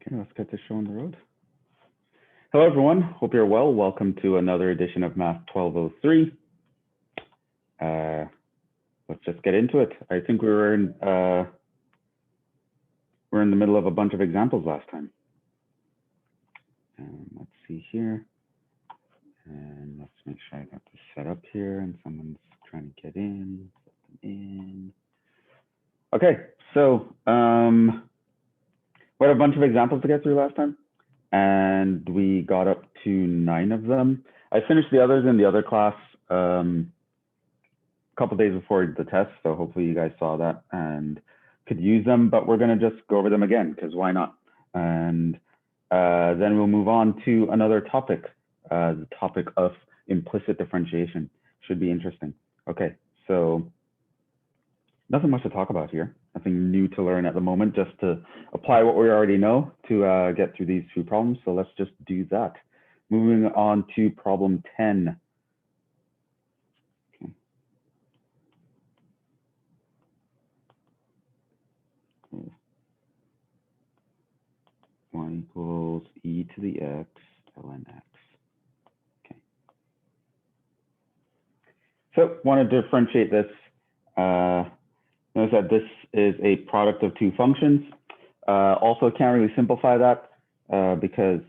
Okay, let's get this show on the road. Hello, everyone. Hope you're well. Welcome to another edition of Math 1203. Let's just get into it. I think we're in the middle of a bunch of examples last time. Let's see here. And let's make sure I got this set up here and someone's trying to get in. Okay, so we had a bunch of examples to get through last time, and we got up to 9 of them. I finished the others in the other class a couple days before the test, so hopefully you guys saw that and could use them, but we're going to just go over them again, because why not? And then we'll move on to another topic, the topic of implicit differentiation. Should be interesting. Okay, so nothing much to talk about here. Nothing new to learn at the moment, just to apply what we already know to get through these 2 problems. So let's just do that. Moving on to problem 10. Okay. Y equals e to the x ln x. Okay. So want to differentiate this. Notice that this is a product of 2 functions. Also can't really simplify that because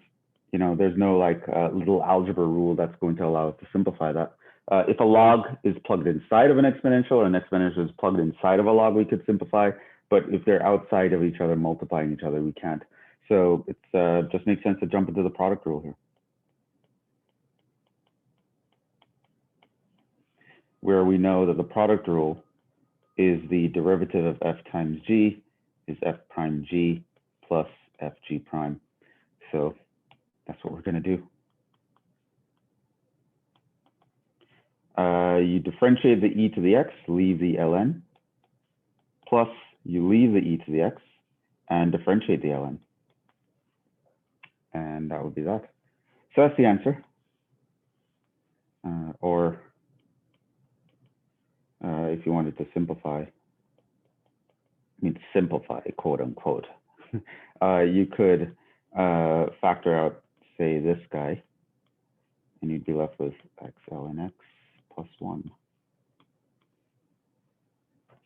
there's no like little algebra rule that's going to allow us to simplify that. If a log is plugged inside of an exponential and an exponential is plugged inside of a log, we could simplify. But if they're outside of each other, multiplying each other, we can't. So it just makes sense to jump into the product rule here, where we know that the product rule is the derivative of f times g is f prime g plus f g prime. So that's what we're going to do. You differentiate the e to the x, leave the ln, plus you leave the e to the x and differentiate the ln. And that would be that. So that's the answer. If you wanted to simplify, quote unquote, you could factor out, say, this guy, and you'd be left with x ln x plus 1.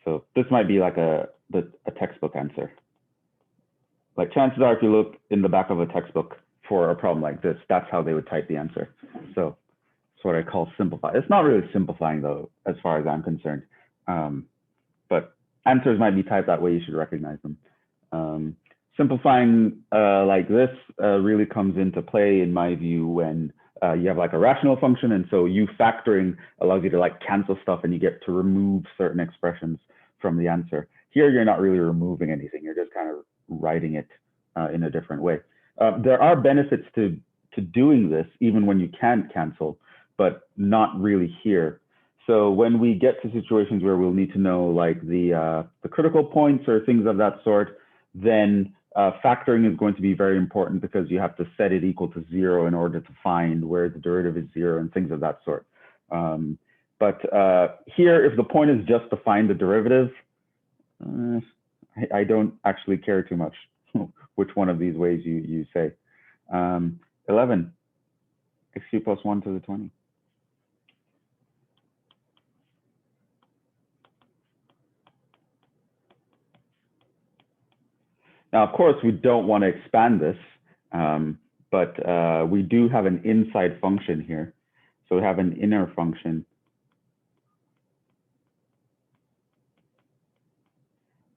So this might be like a textbook answer. Like chances are, if you look in the back of a textbook for a problem like this, that's how they would type the answer. So it's what I call simplify. It's not really simplifying though, as far as I'm concerned. But answers might be typed that way. You should recognize them. Simplifying like this really comes into play, in my view, when you have like a rational function, and so you factoring allows you to like cancel stuff, and you get to remove certain expressions from the answer. Here, you're not really removing anything. You're just kind of writing it in a different way. There are benefits to doing this, even when you can't cancel, but not really here. So when we get to situations where we'll need to know like the critical points or things of that sort, then factoring is going to be very important, because you have to set it equal to 0 in order to find where the derivative is 0 and things of that sort. But here, if the point is just to find the derivative, I don't actually care too much which one of these ways you say. 11, x cubed plus 1 to the 20. Now, of course, we don't want to expand this, but we do have an inside function here. So we have an inner function.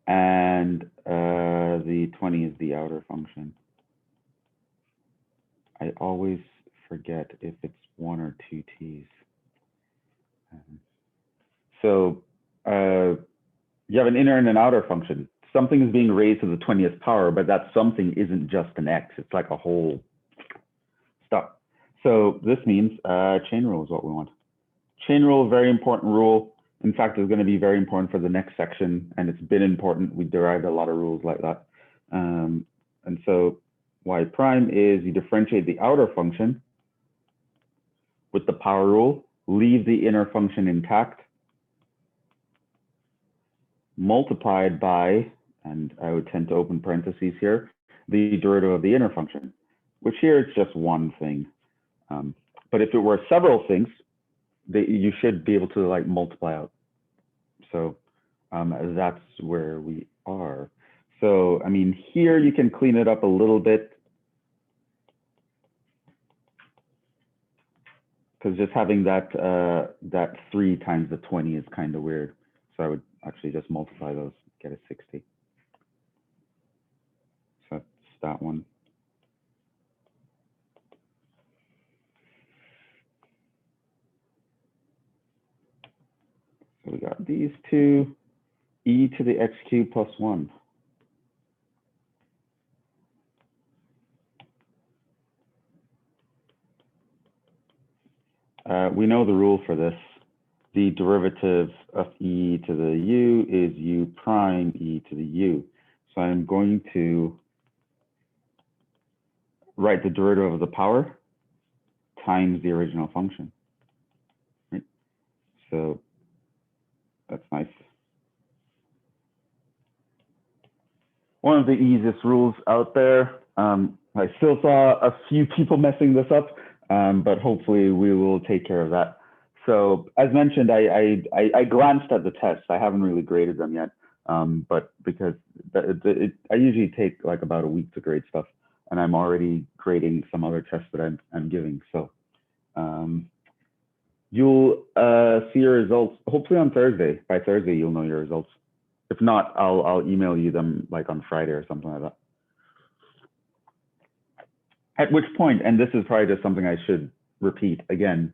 And the 20 is the outer function. I always forget if it's 1 or 2 t's. So you have an inner and an outer function. Something is being raised to the 20th power, but that something isn't just an x. It's like a whole stuff. So this means chain rule is what we want. Chain rule, very important rule. In fact, it's going to be very important for the next section, and it's been important. We derived a lot of rules like that. And so y prime is you differentiate the outer function with the power rule, leave the inner function intact, multiplied by, and I would tend to open parentheses here, the derivative of the inner function, which here it's just one thing. But if it were several things, you should be able to like multiply out. So that's where we are. So, I mean, here you can clean it up a little bit, because just having that that 3 times the 20 is kind of weird. So I would actually just multiply those, get a 60. So that's that one. So we got these two, e to the x cubed plus 1. We know the rule for this. The derivative of e to the u is u prime e to the u. So I'm going to write the derivative of the power times the original function. Right? So that's nice. One of the easiest rules out there. I still saw a few people messing this up, but hopefully we will take care of that. So as mentioned, I glanced at the tests. I haven't really graded them yet, but because I usually take like about a week to grade stuff, and I'm already grading some other tests that I'm giving. So you'll see your results hopefully on Thursday. By Thursday, you'll know your results. If not, I'll email you them like on Friday or something like that. At which point, and this is probably just something I should repeat again,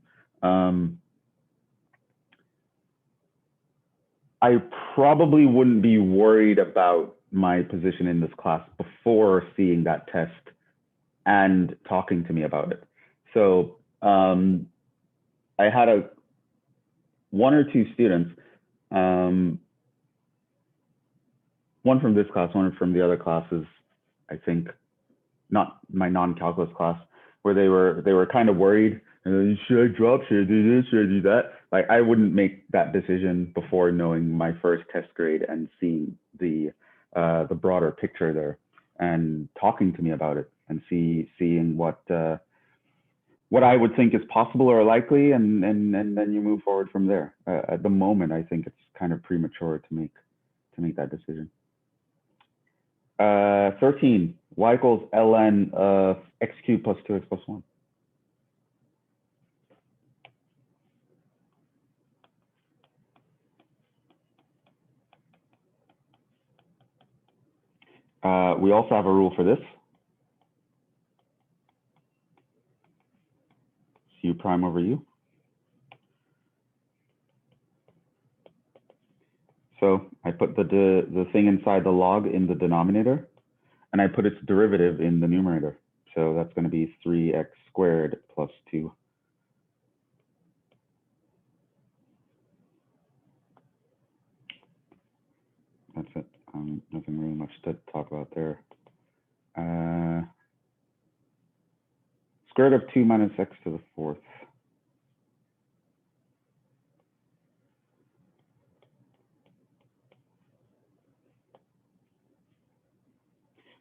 I probably wouldn't be worried about my position in this class before seeing that test and talking to me about it. So I had one or two students, one from this class, one from the other classes, I think, not my non-calculus class, where they were kind of worried. Should I drop? Should I do this? Should I do that? Like, I wouldn't make that decision before knowing my first test grade and seeing the broader picture there, and talking to me about it, and seeing what I would think is possible or likely, and then you move forward from there. At the moment, I think it's kind of premature to make that decision. 13, y equals ln of x cubed plus 2x plus 1. We also have a rule for this. U prime over u. So I put the thing inside the log in the denominator, and I put its derivative in the numerator. So that's going to be 3x squared plus 2. That's it. Nothing really much to talk about there. Square root of 2 minus x to the 4th.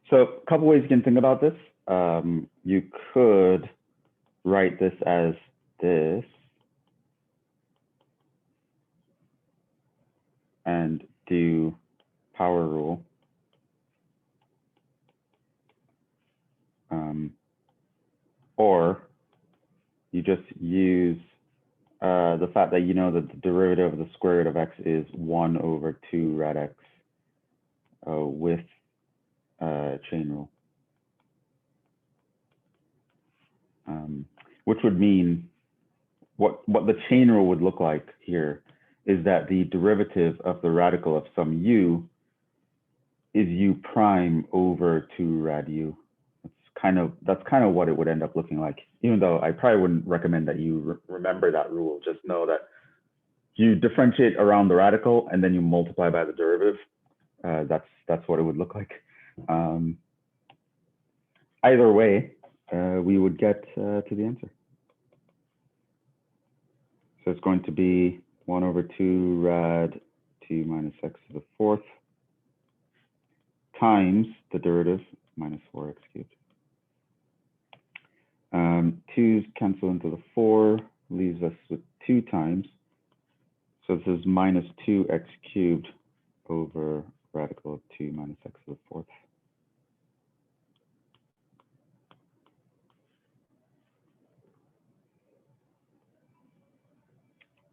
So a couple ways you can think about this. You could write this as this and do power rule. Or you just use the fact that you know that the derivative of the square root of x is 1 over 2 rad x with chain rule. Which would mean what the chain rule would look like here is that the derivative of the radical of some u is u prime over 2 rad u. That's kind of what it would end up looking like, even though I probably wouldn't recommend that you remember that rule. Just know that you differentiate around the radical and then you multiply by the derivative. That's what it would look like. Either way, we would get to the answer. So it's going to be 1 over 2 rad 2 minus x to the 4th times the derivative, minus 4x cubed. 2's cancel into the 4, leaves us with 2 times. So this is minus 2x cubed over radical of 2 minus x to the 4th.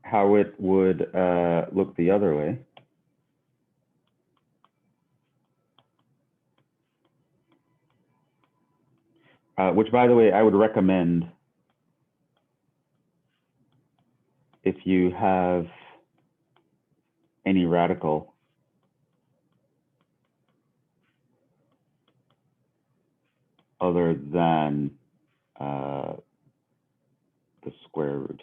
How it would look the other way. Which, by the way, I would recommend if you have any radical other than the square root.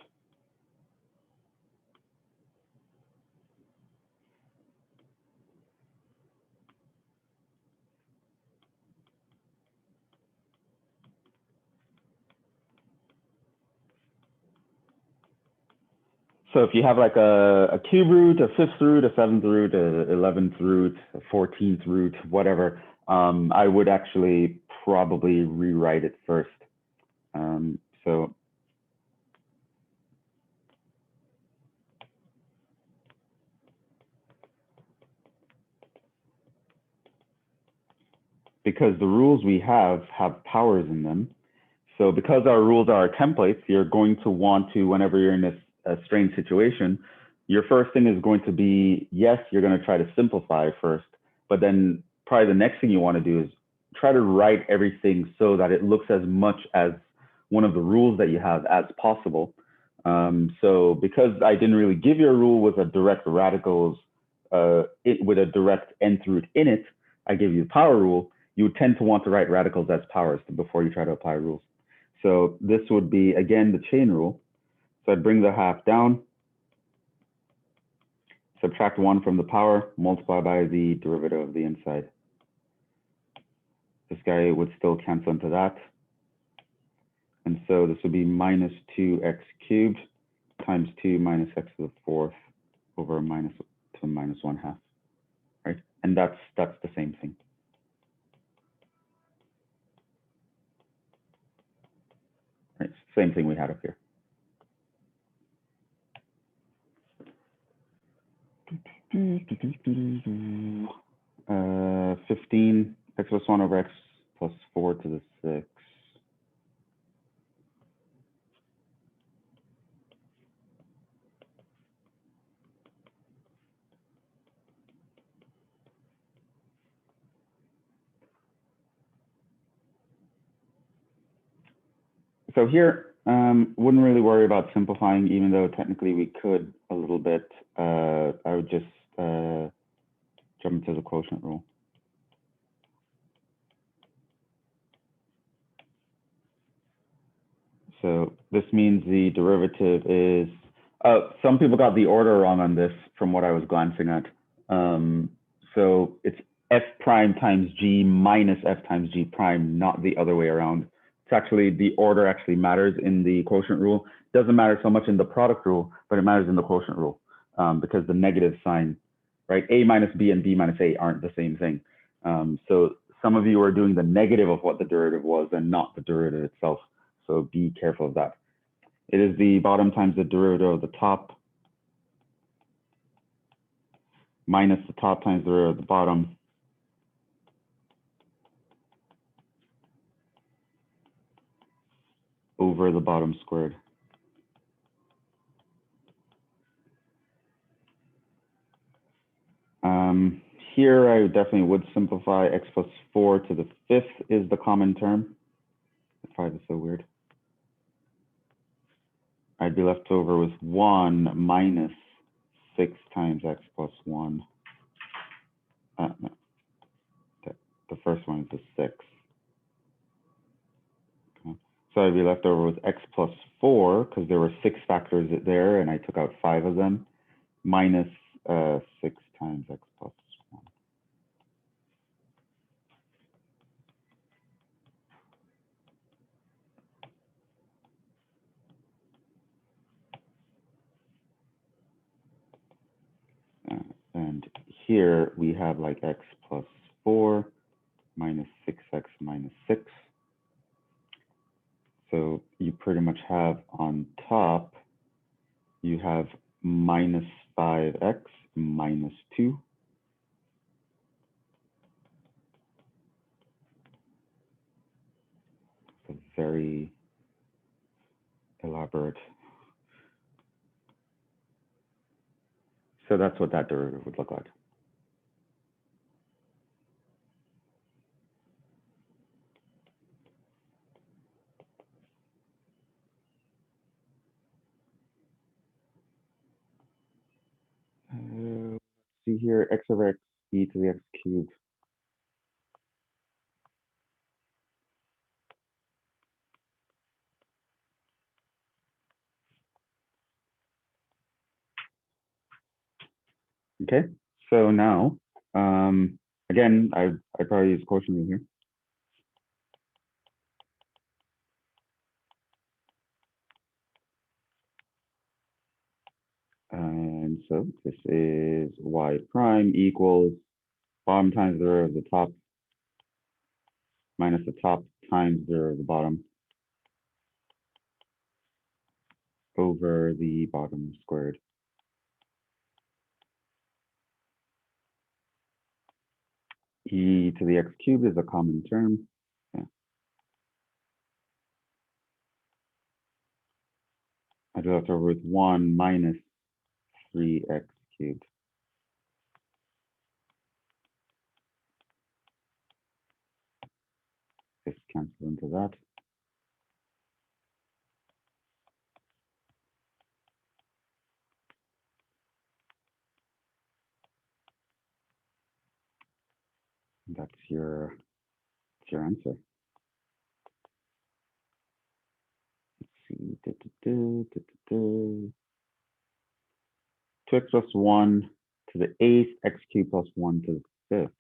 So if you have like a cube root, a 5th root, a 7th root, a 11th root, a 14th root, whatever, I would actually probably rewrite it first. So because the rules we have powers in them. So because our rules are templates, you're going to want to, whenever you're in a strange situation, your first thing is going to be, yes, you're going to try to simplify first, but then probably the next thing you want to do is try to write everything so that it looks as much as one of the rules that you have as possible. So because I didn't really give you a rule with a direct radicals, with a direct nth root in it, I gave you the power rule. You would tend to want to write radicals as powers before you try to apply rules. So this would be, again, the chain rule. So I'd bring the half down, subtract 1 from the power, multiply by the derivative of the inside. This guy would still cancel into that. And so this would be minus 2x cubed times 2 minus x to the 4th over minus 1/2, right? And that's the same thing. Right, same thing we had up here. Uh, 15 x plus 1 over x plus 4 to the 6. So here, wouldn't really worry about simplifying, even though technically we could a little bit. I would just jump into the quotient rule. So this means the derivative is, some people got the order wrong on this from what I was glancing at. So it's f prime times g minus f times g prime, not the other way around. It's actually, the order actually matters in the quotient rule. Doesn't matter so much in the product rule, but it matters in the quotient rule because the negative sign, right? A minus b and b minus a aren't the same thing. So some of you are doing the negative of what the derivative was and not the derivative itself. So be careful of that. It is the bottom times the derivative of the top minus the top times the derivative of the bottom over the bottom squared. Here I definitely would simplify. X plus 4 to the 5th is the common term. 5 is so weird. I'd be left over with 1 minus 6 times x plus 1. No. The first one is the 6. Okay. So I'd be left over with x plus 4, because there were 6 factors there, and I took out 5 of them, minus 6 times x plus 1. And here we have like x plus 4 minus 6x minus 6. So you pretty much have on top, you have minus 5x minus 2. It's a very elaborate. So that's what that derivative would look like. Let's see here, x over x e to the x cubed. Okay, so now, again, I probably use quotient rule here. And so this is y prime equals bottom times the derivative of the top minus the top times the derivative of the bottom over the bottom squared. E to the x cubed is a common term. Yeah. I do that over with 1 minus 3x cubed. Just cancel into that. That's your answer. Let's see. 2x plus 1 to the 8th, x cubed plus 1 to the 5th.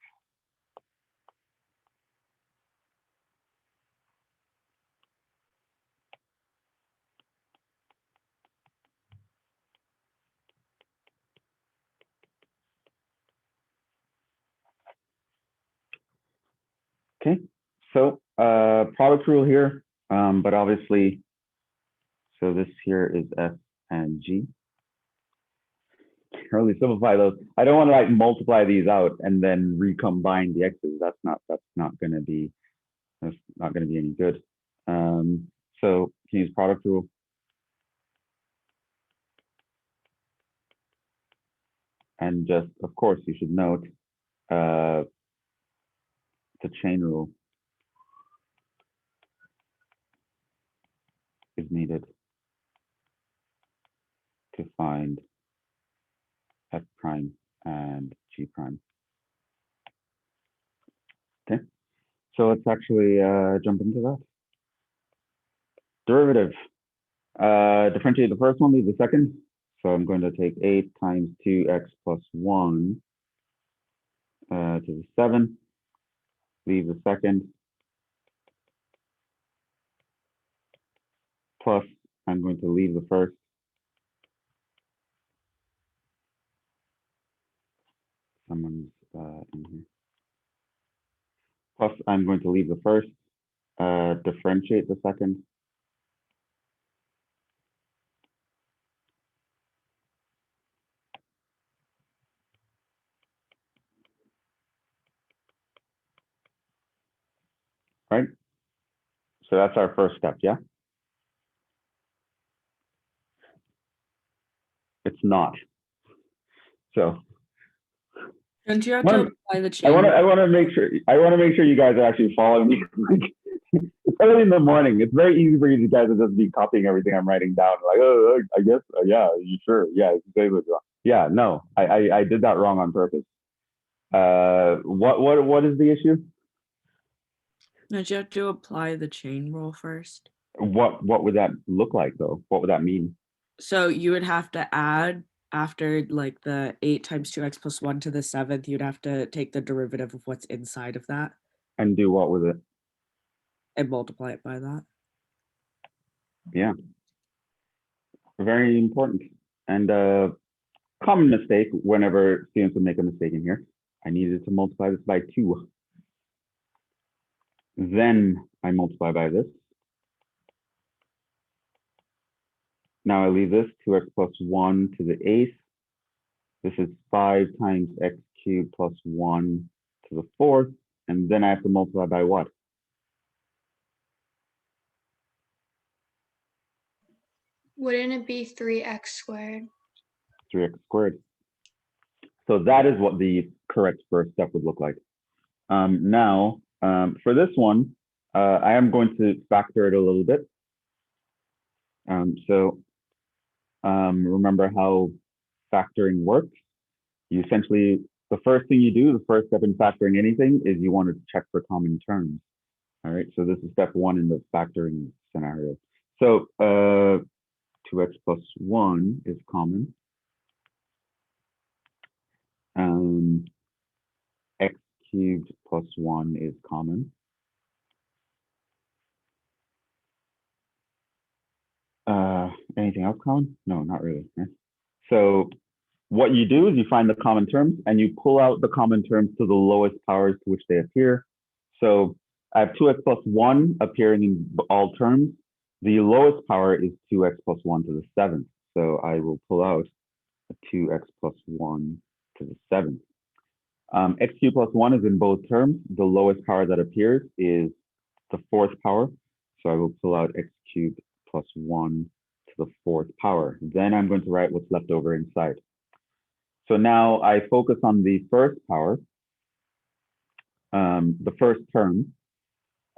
Okay, so product rule here, but obviously, so this here is f and g. Really simplify those. I don't want to like multiply these out and then recombine the x's. That's not going to be any good. So can use product rule. And just, of course, you should note the chain rule is needed to find f prime and g prime. Okay, so let's actually jump into that. Derivative. Differentiate the first one, leave the second. So I'm going to take 8 times 2x plus 1 to the 7, leave the second, plus I'm going to leave the first. Someone's in here. Plus I'm going to leave the first, differentiate the second. Right? So that's our first step, yeah? It's not. So don't you have to apply the chain? I want to make sure you guys are actually following me. It's early in the morning. It's very easy for you guys to just be copying everything I'm writing down. Like, oh, I guess, yeah, you sure, yeah, yeah, no, I did that wrong on purpose. What is the issue? Don't you have to apply the chain rule first? What would that look like though? What would that mean? So you would have to add after like the 8 times 2x plus 1 to the 7th, you'd have to take the derivative of what's inside of that. And do what with it? And multiply it by that. Yeah. Very important. And common mistake whenever students would make a mistake in here. I needed to multiply this by 2. Then I multiply by this. Now I leave this 2x plus 1 to the 8th. This is 5 times x cubed plus 1 to the 4th. And then I have to multiply by what? Wouldn't it be 3x squared? 3x squared. So that is what the correct first step would look like. Now, for this one, I am going to factor it a little bit. Remember how factoring works. You essentially, the first thing you do, the first step in factoring anything is you want to check for common terms. All right, so this is step one in the factoring scenario. So 2x plus 1 is common. X cubed plus 1 is common. Anything else common? No, not really. Right? So what you do is you find the common terms and you pull out the common terms to the lowest powers to which they appear. So I have 2x plus 1 appearing in all terms. The lowest power is 2x plus 1 to the 7th. So I will pull out a 2x plus 1 to the 7th. X cubed plus 1 is in both terms. The lowest power that appears is the 4th power. So I will pull out x cubed plus 1 to the 4th power. Then I'm going to write what's left over inside. So now I focus on the first power, the first term.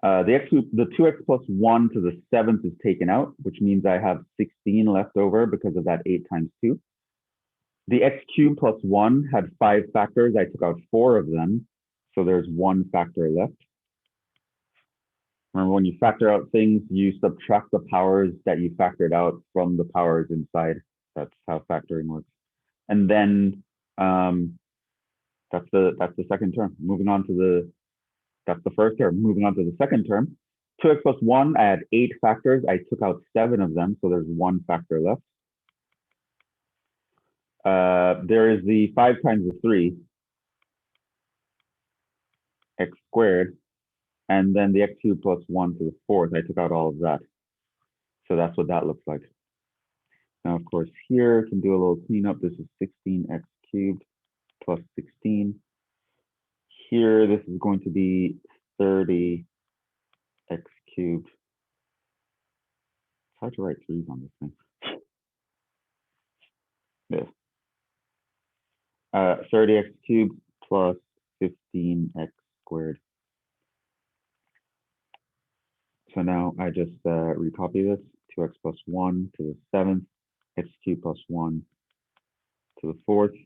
The 2x plus 1 to the 7th is taken out, which means I have 16 left over because of that 8 times 2. The x cubed plus 1 had 5 factors. I took out 4 of them, so there's 1 factor left. Remember, when you factor out things, you subtract the powers that you factored out from the powers inside. That's how factoring works. And then that's the second term. Moving on to that's the first term. Moving on to the second term. 2x plus 1, I had 8 factors. I took out 7 of them, so there's 1 factor left. There is the 5 times the 3, x squared, and then the x cubed plus 1 to the 4th. I took out all of that. So that's what that looks like. Now, of course, here can do a little cleanup. This is 16x cubed plus 16. Here, this is going to be 30x cubed. It's hard to write 3s on this thing. Yeah. 30x cubed plus 15x squared. So now I just recopy this, 2x plus 1 to the 7th, x cubed plus 1 to the 4th,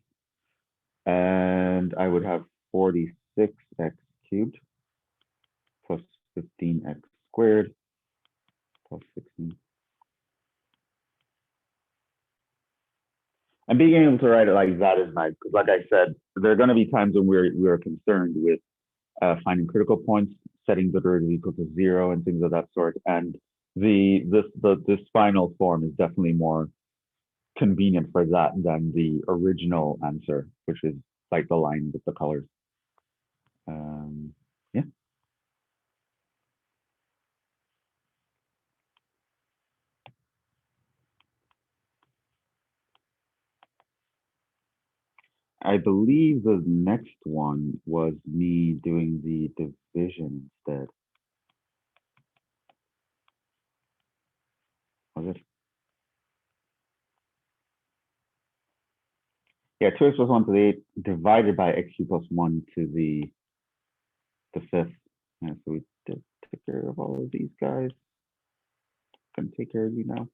and I would have 46x cubed plus 15x squared plus 16. And being able to write it like that is nice, because like I said, there are going to be times when we're concerned with finding critical points, setting the derivative equal to 0 and things of that sort. And this final form is definitely more convenient for that than the original answer, which is like the line with the colors. Yeah. I believe the next one was me doing the division instead. Was it? Yeah, 2x plus 1 to the 8 divided by x cubed plus 1 to the 5th. Yeah, so we did take care of all of these guys. Gonna take care of you now.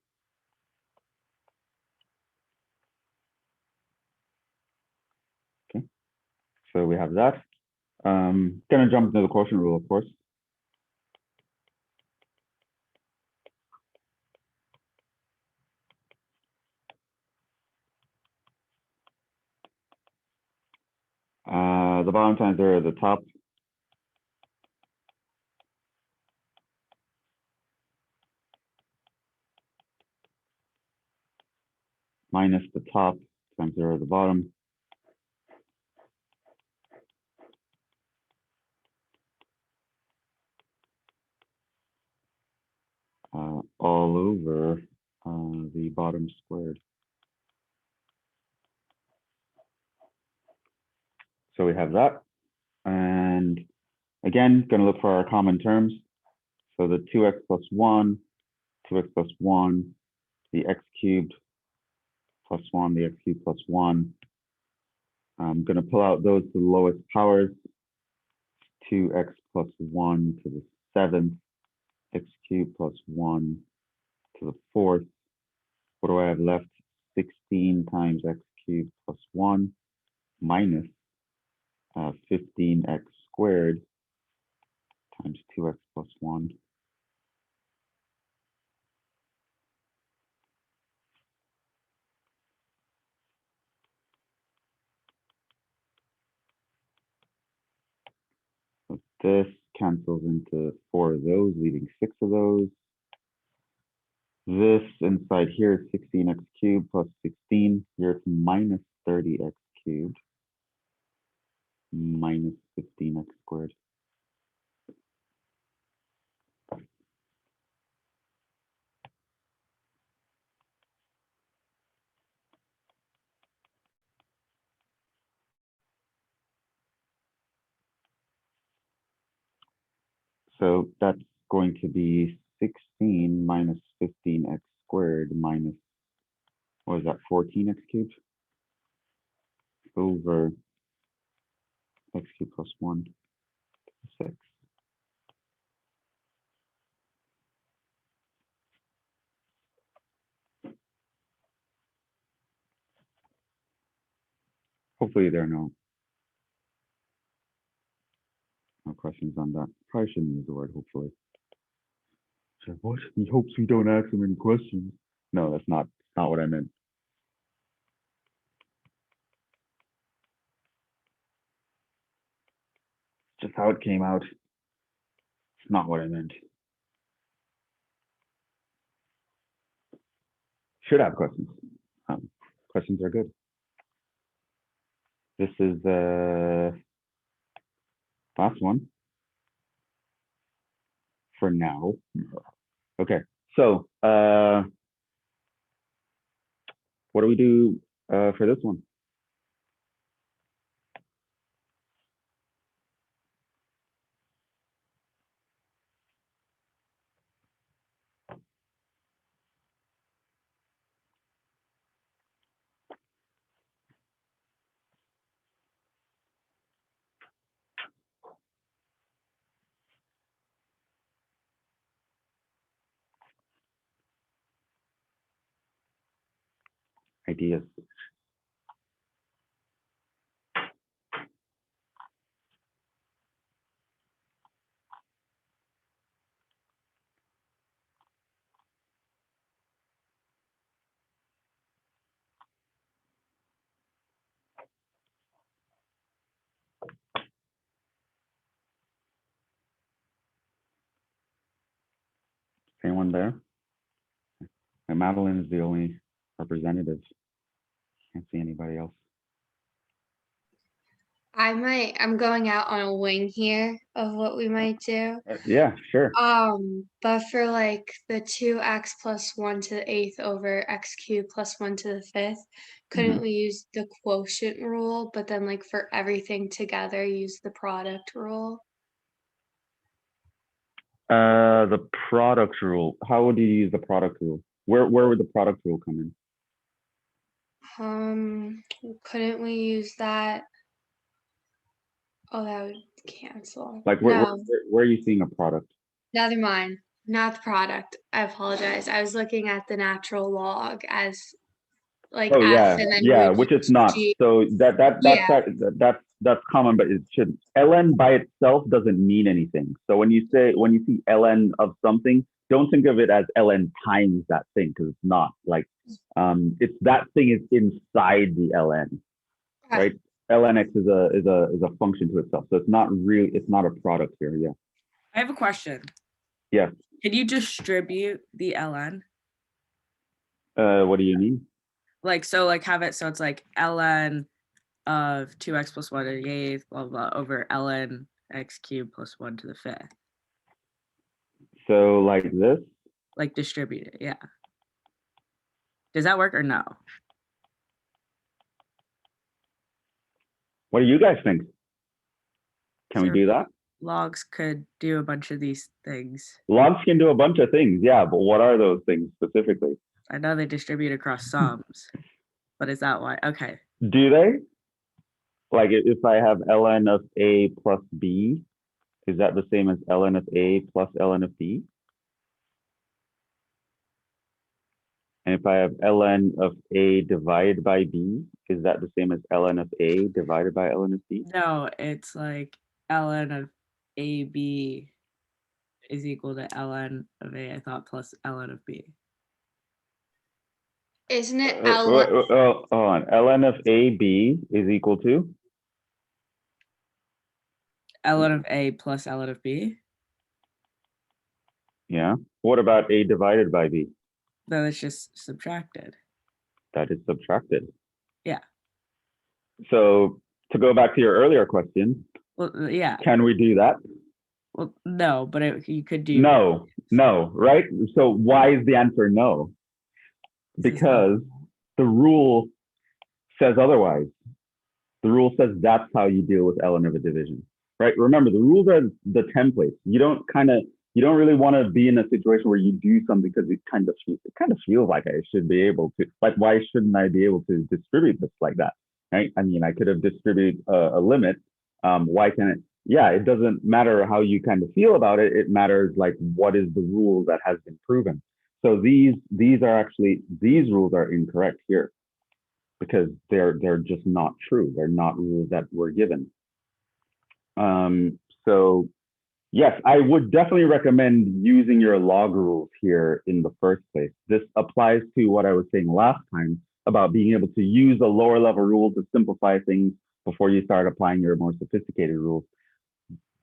Okay, so we have that. Gonna jump into the quotient rule, of course. The bottom times 0 at the top. Minus the top times 0 at the bottom. all over the bottom squared. So we have that. And again, going to look for our common terms. So the 2x plus 1, 2x plus 1, the x cubed plus 1, the x cubed plus 1. I'm going to pull out those to the lowest powers. 2x plus 1 to the 7th, x cubed plus 1 to the 4th. What do I have left? 16 times x cubed plus 1 minus 15x squared times 2x plus 1. So this cancels into 4 of those, leaving 6 of those. This inside here is 16x cubed plus 16. Here it's minus 30x cubed minus 15x squared. So that's going to be 16 minus 15x squared minus, what is that, 14x cubed over x cubed plus 1, 6. Hopefully there are no questions on that. Probably shouldn't use the word hopefully. So what? He hopes we don't ask him any questions. No, that's not what I meant. Just how it came out. It's not what I meant. Should have questions. Questions are good. This is the last one for now. Okay, so what do we do for this one? Ideas. Anyone there? And Madeline is the only representative. Can't see anybody else. I'm going out on a wing here of what we might do. Yeah, sure. But for like the 2x plus 1 to the 8th over x cubed plus 1 to the 5th, couldn't we use the quotient rule, but then like for everything together, use the product rule? The product rule. How would you use the product rule? Where would the product rule come in? Couldn't we use that? Oh, that would cancel. Like No, where are you seeing a product? never mind. Not the product. I apologize. I was looking at the natural log as like Oh F yeah, and then yeah, would which is use not. G. So Yeah. that's common, but it shouldn't. ln by itself doesn't mean anything. So when you see ln of something, don't think of it as ln times that thing, because it's not. Like it's that thing is inside the ln, right? ln x is a function to itself. So it's not a product here. Yeah. I have a question. Yeah. Can you distribute the ln? What do you mean? Like, so like have it so it's like ln of 2x plus 1 to the 8th, blah, blah, over ln x cubed plus 1 to the 5th. So like this, Like distribute it, yeah. Does that work or no? What do you guys think? Can we So do that? logs could do a bunch of these things. Logs can do a bunch of things, yeah, but what are those things specifically? I know they distribute across sums, but is that why? Okay. Do they? Like if I have ln of a plus b, is that the same as ln of a plus ln of b? And if I have ln of a divided by b, is that the same as ln of a divided by ln of b? No, it's like ln of AB is equal to ln of A, I thought, plus ln of B. Isn't it Hold on. ln of ab is equal to? ln of A plus ln of B? Yeah. What about a divided by b? Then it's just subtracted. That is subtracted. Yeah. So to go back to your earlier question, Well, yeah. can we do that? Well, no, but you could do. No, right? So why is the answer no? Because the rule says otherwise. The rule says that's how you deal with ln of a division, right? Remember, the rules are the templates. You don't really want to be in a situation where you do something because it kind of feels like I should be able to. Like, why shouldn't I be able to distribute this like that, right? I mean, I could have distributed a limit. Why can't it? Yeah, it doesn't matter how you kind of feel about it. It matters like what is the rule that has been proven. So these rules are incorrect here because they're just not true. They're not rules that were given. So yes, I would definitely recommend using your log rules here in the first place. This applies to what I was saying last time about being able to use a lower level rule to simplify things before you start applying your more sophisticated rules.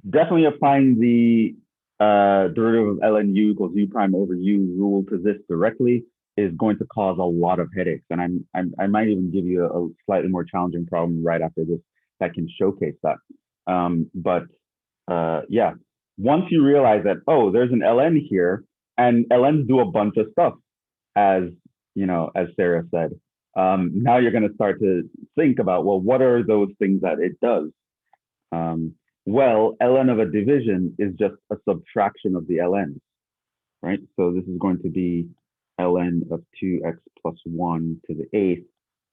Definitely applying the derivative of ln u equals u prime over u rule to this directly is going to cause a lot of headaches. And I might even give you a slightly more challenging problem right after this that can showcase that. Yeah, once you realize that, oh, there's an ln here, and ln's do a bunch of stuff, as Sarah said, now you're going to start to think about, well, what are those things that it does? Well, ln of a division is just a subtraction of the ln's, right? So this is going to be ln of 2x plus 1 to the 8th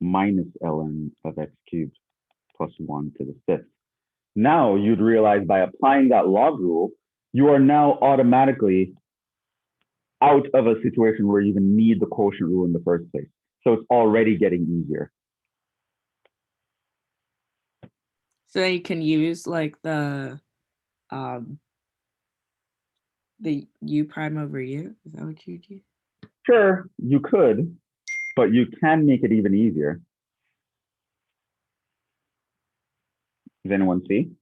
minus ln of x cubed plus 1 to the 5th. Now you'd realize by applying that log rule, you are now automatically out of a situation where you even need the quotient rule in the first place. So it's already getting easier. So you can use like the u prime over u. Is that what you do? Sure, you could, but you can make it even easier. Does anyone see?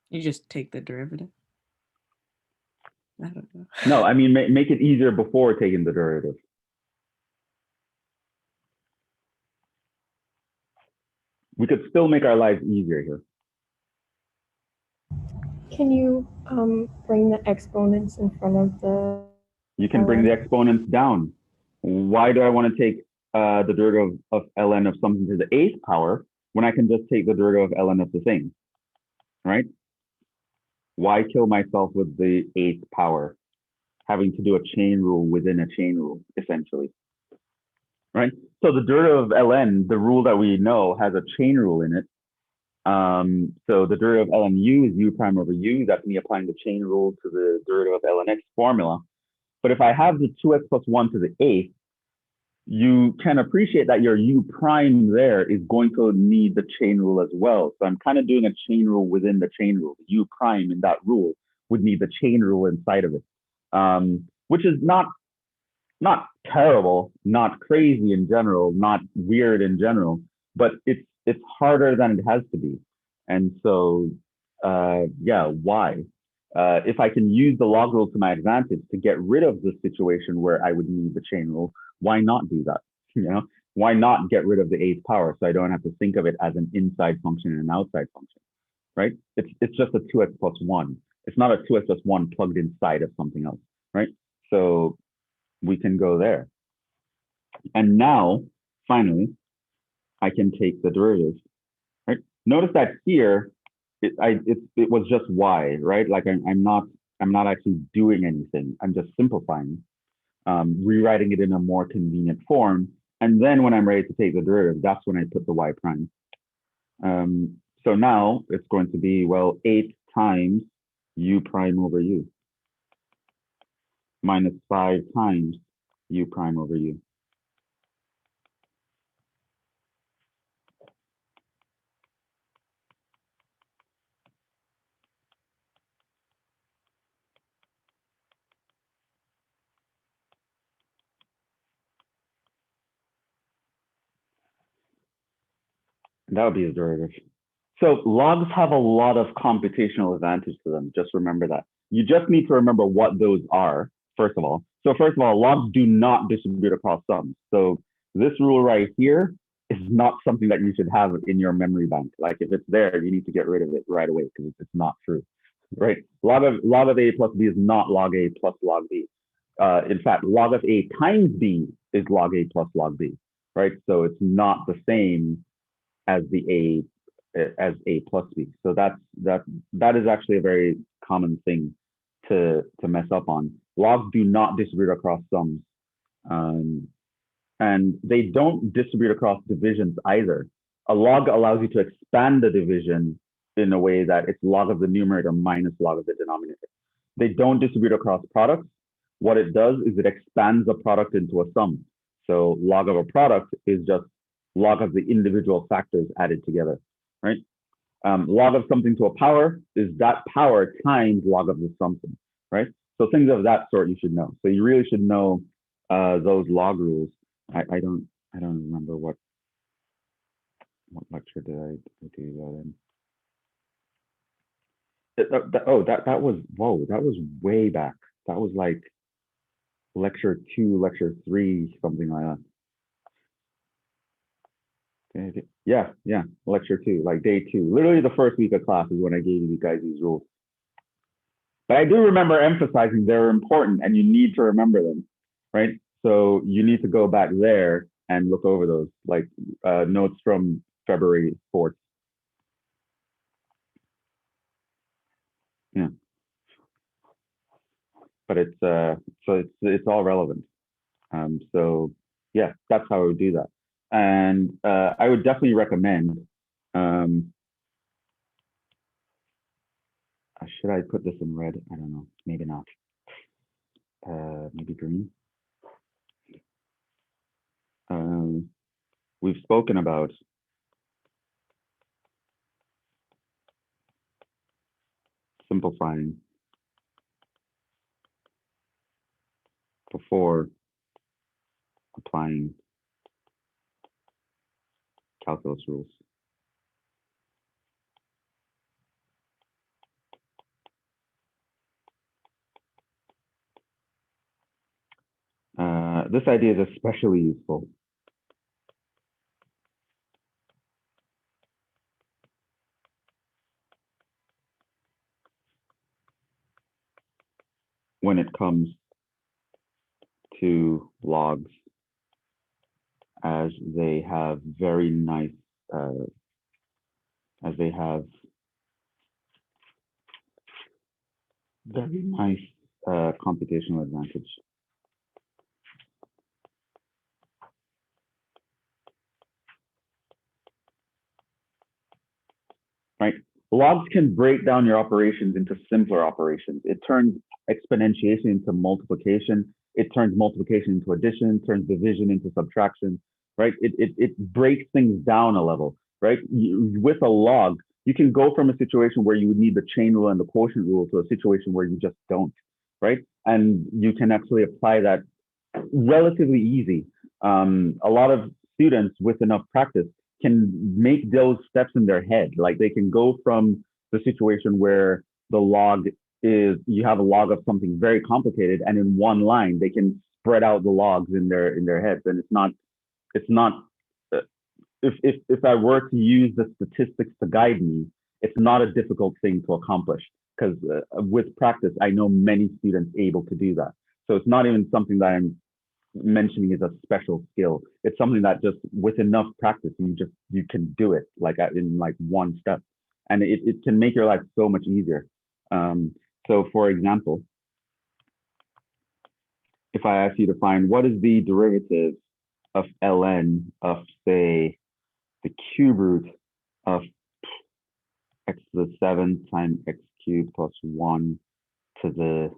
You just take the derivative. I don't know. No, I mean, make it easier before taking the derivative. We could still make our lives easier here. Can you bring the exponents in front of the... You can bring the exponents down. Why do I want to take the derivative of ln of something to the 8th power when I can just take the derivative of ln of the thing, right? Why kill myself with the 8th power, having to do a chain rule within a chain rule, essentially, right? So the derivative of ln, the rule that we know, has a chain rule in it. So the derivative of ln u is u prime over u. That's me applying the chain rule to the derivative of ln x formula. But if I have the 2x plus 1 to the 8th, you can appreciate that your u prime there is going to need the chain rule as well. So I'm kind of doing a chain rule within the chain rule. U prime in that rule would need the chain rule inside of it, which is not terrible, not crazy in general, not weird in general, but it's harder than it has to be. And so, yeah, why? If I can use the log rule to my advantage to get rid of the situation where I would need the chain rule, why not do that? Why not get rid of the 8th power so I don't have to think of it as an inside function and an outside function? right? It's just a 2x plus 1. It's not a 2x plus 1 plugged inside of something else, right? So we can go there. And now, finally, I can take the derivative, right? Notice that here, it was just y, right? Like I'm not actually doing anything. I'm just simplifying, rewriting it in a more convenient form. And then when I'm ready to take the derivative, that's when I put the y prime. So now it's going to be, well, 8 times u prime over u minus 5 times u prime over u. And that would be the derivative. So logs have a lot of computational advantage to them. Just remember that. You just need to remember what those are, first of all. So first of all, logs do not distribute across sums. So this rule right here is not something that you should have in your memory bank. Like if it's there, you need to get rid of it right away because it's not true, right? Log of a plus b is not log a plus log b. In fact, log of a times b is log a plus log b, right? So it's not the same as a plus b. So that is actually a very common thing to mess up on. Logs do not distribute across sums, and they don't distribute across divisions either. A log allows you to expand the division in a way that it's log of the numerator minus log of the denominator. They don't distribute across products. What it does is it expands a product into a sum. So log of a product is just log of the individual factors added together, right? Log of something to a power is that power times log of the something, right? So things of that sort you should know. So you really should know those log rules. I don't remember what lecture did I do that in. That was way back. That was like lecture 2, lecture 3, something like that. Yeah, lecture 2, like day 2. Literally the first week of class is when I gave you guys these rules. But I do remember emphasizing they're important and you need to remember them, right? So you need to go back there and look over those, like notes from February 4th. Yeah. But it's all relevant. So yeah, that's how I would do that. And I would definitely recommend, should I put this in red? I don't know, maybe not. Maybe green. We've spoken about simplifying before applying calculus rules. This idea is especially useful when it comes to logs, as they have very nice, computational advantage. Right? Logs can break down your operations into simpler operations. It turns exponentiation into multiplication. It turns multiplication into addition, turns division into subtraction, right? It breaks things down a level, right? With a log, you can go from a situation where you would need the chain rule and the quotient rule to a situation where you just don't, right? And you can actually apply that relatively easy. A lot of students with enough practice can make those steps in their head. Like they can go from the situation where the log is, you have a log of something very complicated, and in one line they can spread out the logs in their heads. And it's not if I were to use the statistics to guide me, it's not a difficult thing to accomplish because with practice, I know many students able to do that. So it's not even something that I'm mentioning as a special skill. It's something that just with enough practice, you can do it like in like one step, and it can make your life so much easier. So for example, if I ask you to find what is the derivative of ln of, say, the cube root of x to the 7 times x cubed plus 1 to the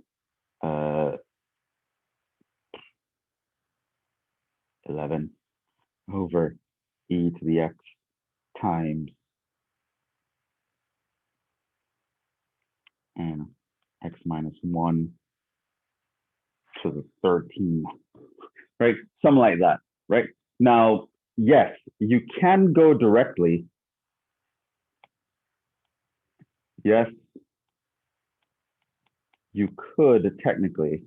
11 over e to the x times and x minus 1 to the 13, right? Something like that, right? Now, yes, you can go directly. Yes, you could technically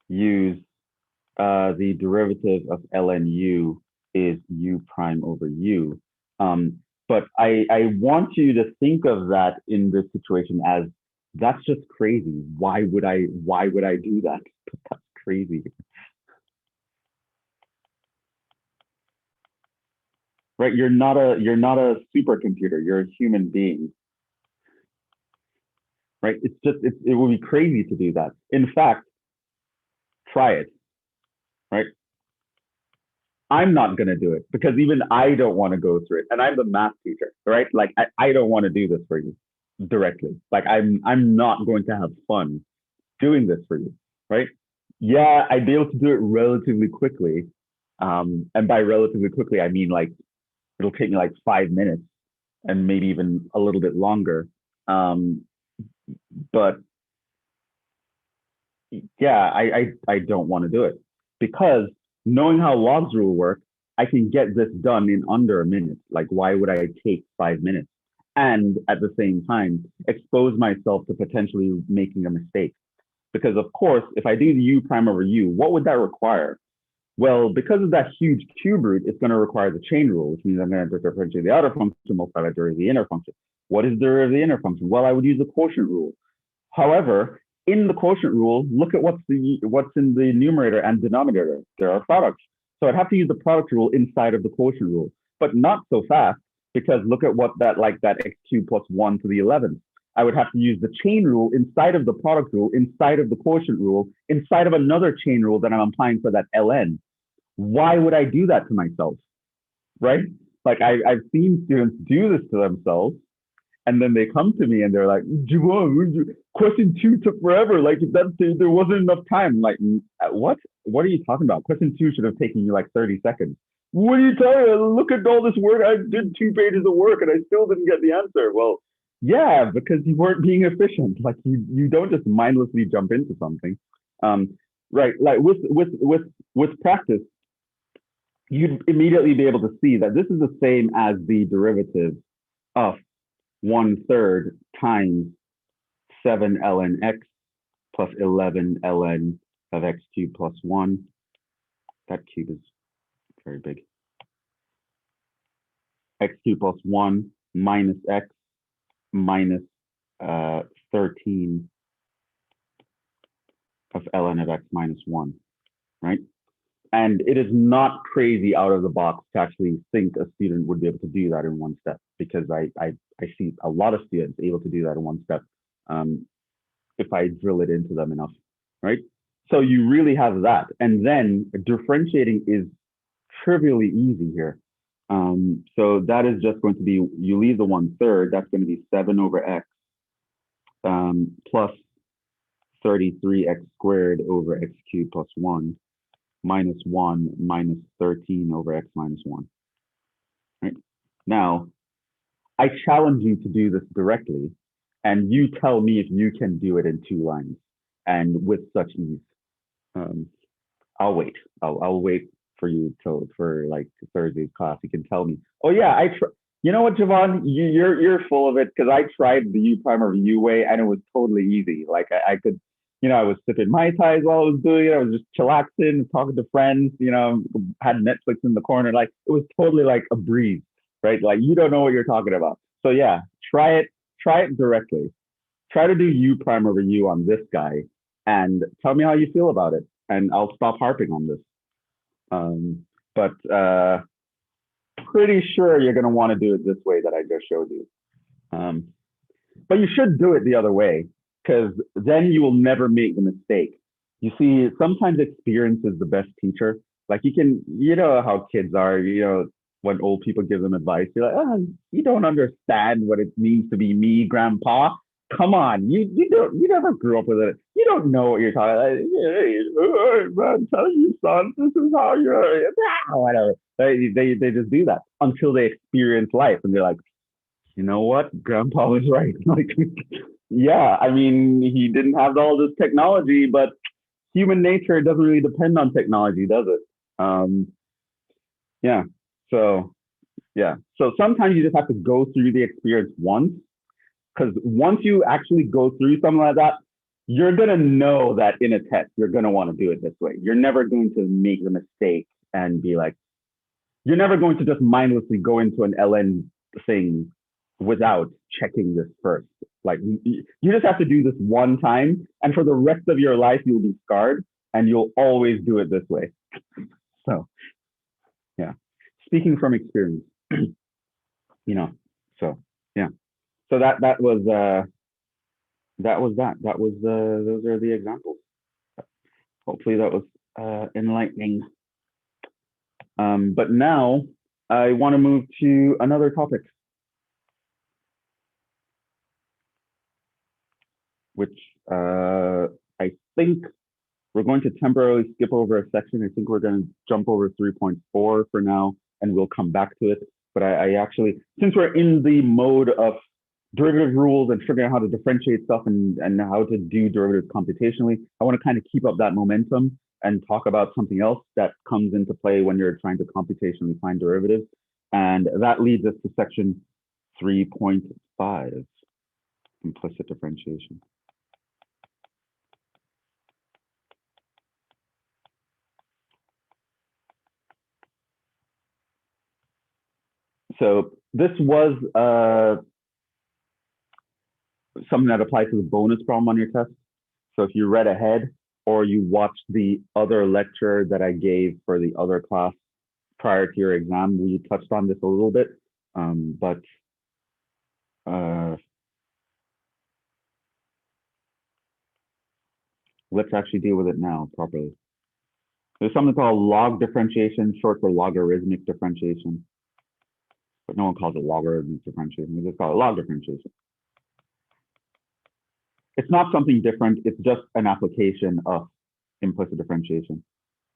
use the derivative of ln u is u prime over u. But I want you to think of that in this situation as that's just crazy. Why would I do that? That's crazy. Right? You're not a supercomputer. You're a human being. Right? It would be crazy to do that. In fact, try it. Right? I'm not going to do it because even I don't want to go through it. And I'm the math teacher, right? Like I don't want to do this for you directly. Like I'm not going to have fun doing this for you, right? Yeah, I'd be able to do it relatively quickly. And by relatively quickly, I mean like it'll take me like 5 minutes and maybe even a little bit longer. But yeah, I don't want to do it because knowing how logs rule work, I can get this done in under a minute. Like, why would I take 5 minutes? And at the same time, expose myself to potentially making a mistake. Because of course, if I do the u prime over u, what would that require? Well, because of that huge cube root, it's going to require the chain rule, which means I'm going to differentiate the outer function, multiply by the derivative of the inner function. What is the derivative of the inner function? Well, I would use the quotient rule. However, in the quotient rule, look at what's in the numerator and denominator. There are products. So I'd have to use the product rule inside of the quotient rule, but not so fast because look at what that x cubed plus 1 to the 11th. I would have to use the chain rule inside of the product rule, inside of the quotient rule, inside of another chain rule that I'm applying for that ln. Why would I do that to myself, right? Like I've seen students do this to themselves, and then they come to me and they're like, Jhevon, question 2 took forever. Like there wasn't enough time. Like, what? What are you talking about? Question 2 should have taken you like 30 seconds. What are you talking about? Look at all this work. I did 2 pages of work and I still didn't get the answer. Well, yeah, because you weren't being efficient. Like you don't just mindlessly jump into something. Right. Like with practice, you'd immediately be able to see that this is the same as the derivative of 1/3 times 7 ln x plus 11 ln of x cubed plus 1. That cube is very big. X cubed plus 1 minus x minus 13 of ln of x minus 1, right? And it is not crazy out of the box to actually think a student would be able to do that in one step, because I see a lot of students able to do that in one step if I drill it into them enough, right? So you really have that. And then differentiating is trivially easy here. So that is just going to be, you leave the 1/3, that's going to be 7 over x plus 33x squared over x cubed plus 1 minus 1 minus 13 over x minus 1. Right? Now, I challenge you to do this directly, and you tell me if you can do it in 2 lines and with such ease. I'll wait. I'll wait for you for like Thursday's class. You can tell me. Oh yeah, you know what, Jhevon? You're full of it because I tried the u prime over u way and it was totally easy. Like I could I was sipping Mai Tais while I was doing it. I was just chillaxing, talking to friends, had Netflix in the corner. Like, it was totally like a breeze, right? Like, you don't know what you're talking about. So yeah, try it directly. Try to do you prime over you on this guy and tell me how you feel about it. And I'll stop harping on this. But pretty sure you're going to want to do it this way that I just showed you. But you should do it the other way, because then you will never make the mistake. You see, sometimes experience is the best teacher. Like, you know how kids are, when old people give them advice, you're like, oh, you don't understand what it means to be me, grandpa. Come on, you never grew up with it. You don't know what you're talking about. Hey, I'm telling you, son, this is how you're, whatever. They just do that until they experience life, and they're like, you know what? Grandpa was right. Like, yeah, I mean, he didn't have all this technology, but human nature doesn't really depend on technology, does it? Yeah. So, yeah. So sometimes you just have to go through the experience once, because once you actually go through something like that, you're going to know that in a test, you're going to want to do it this way. You're never going to make the mistake and be like, you're never going to just mindlessly go into an LN thing without checking this first. Like, you just have to do this one time, and for the rest of your life, you'll be scarred, and you'll always do it this way. So, yeah, speaking from experience, so yeah, so that was those are the examples. Hopefully that was enlightening. But now I want to move to another topic, which I think we're going to temporarily skip over a section. I think we're going to jump over 3.4 for now, and we'll come back to it. But I actually, since we're in the mode of derivative rules and figuring out how to differentiate stuff and how to do derivatives computationally, I want to kind of keep up that momentum and talk about something else that comes into play when you're trying to computationally find derivatives. And that leads us to section 3.5, implicit differentiation. So this was something that applies to the bonus problem on your test. So if you read ahead or you watched the other lecture that I gave for the other class prior to your exam, we touched on this a little bit, but let's actually deal with it now properly. There's something called log differentiation, short for logarithmic differentiation, but no one calls it logarithmic differentiation. We just call it log differentiation. It's not something different. It's just an application of implicit differentiation,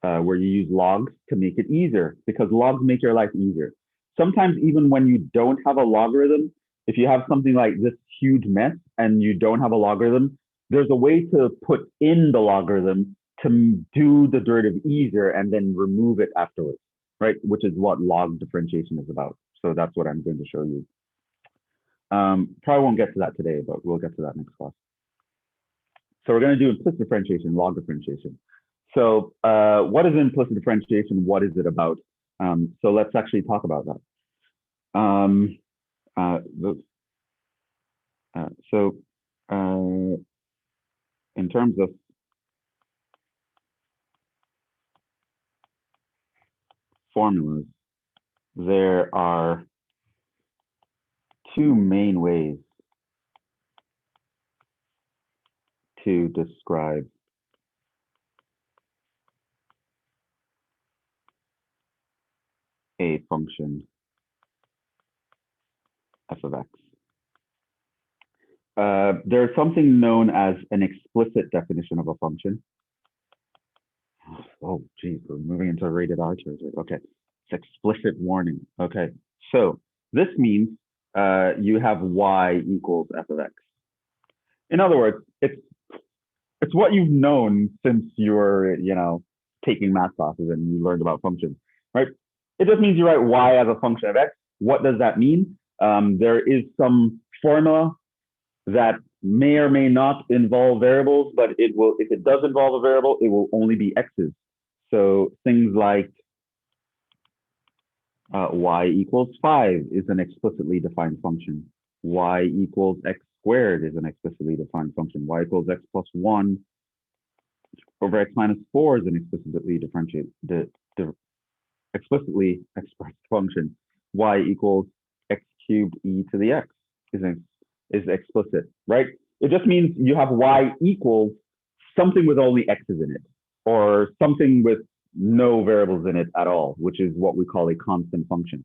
where you use logs to make it easier, because logs make your life easier. Sometimes even when you don't have a logarithm, if you have something like this huge mess and you don't have a logarithm, there's a way to put in the logarithm to do the derivative easier and then remove it afterwards, right? Which is what log differentiation is about. So that's what I'm going to show you. Probably won't get to that today, but we'll get to that next class. So we're going to do implicit differentiation, log differentiation. So what is implicit differentiation? What is it about? So let's actually talk about that. In terms of formulas, there are two main ways to describe a function f of x. There's something known as an explicit definition of a function. Oh, geez, we're moving into rated R territory. Okay, it's explicit warning. Okay, so this means you have y equals f of x. In other words, it's what you've known since you were, taking math classes and you learned about functions, right? It just means you write y as a function of x. What does that mean? There is some formula that may or may not involve variables, but it will, if it does involve a variable, it will only be x's. So things like y equals 5 is an explicitly defined function. Y equals x squared is an explicitly defined function. Y equals x plus 1 over x minus 4 is an explicitly explicitly expressed function. Y equals x cubed e to the x is explicit, right? It just means you have y equals something with only x's in it, or something with no variables in it at all, which is what we call a constant function,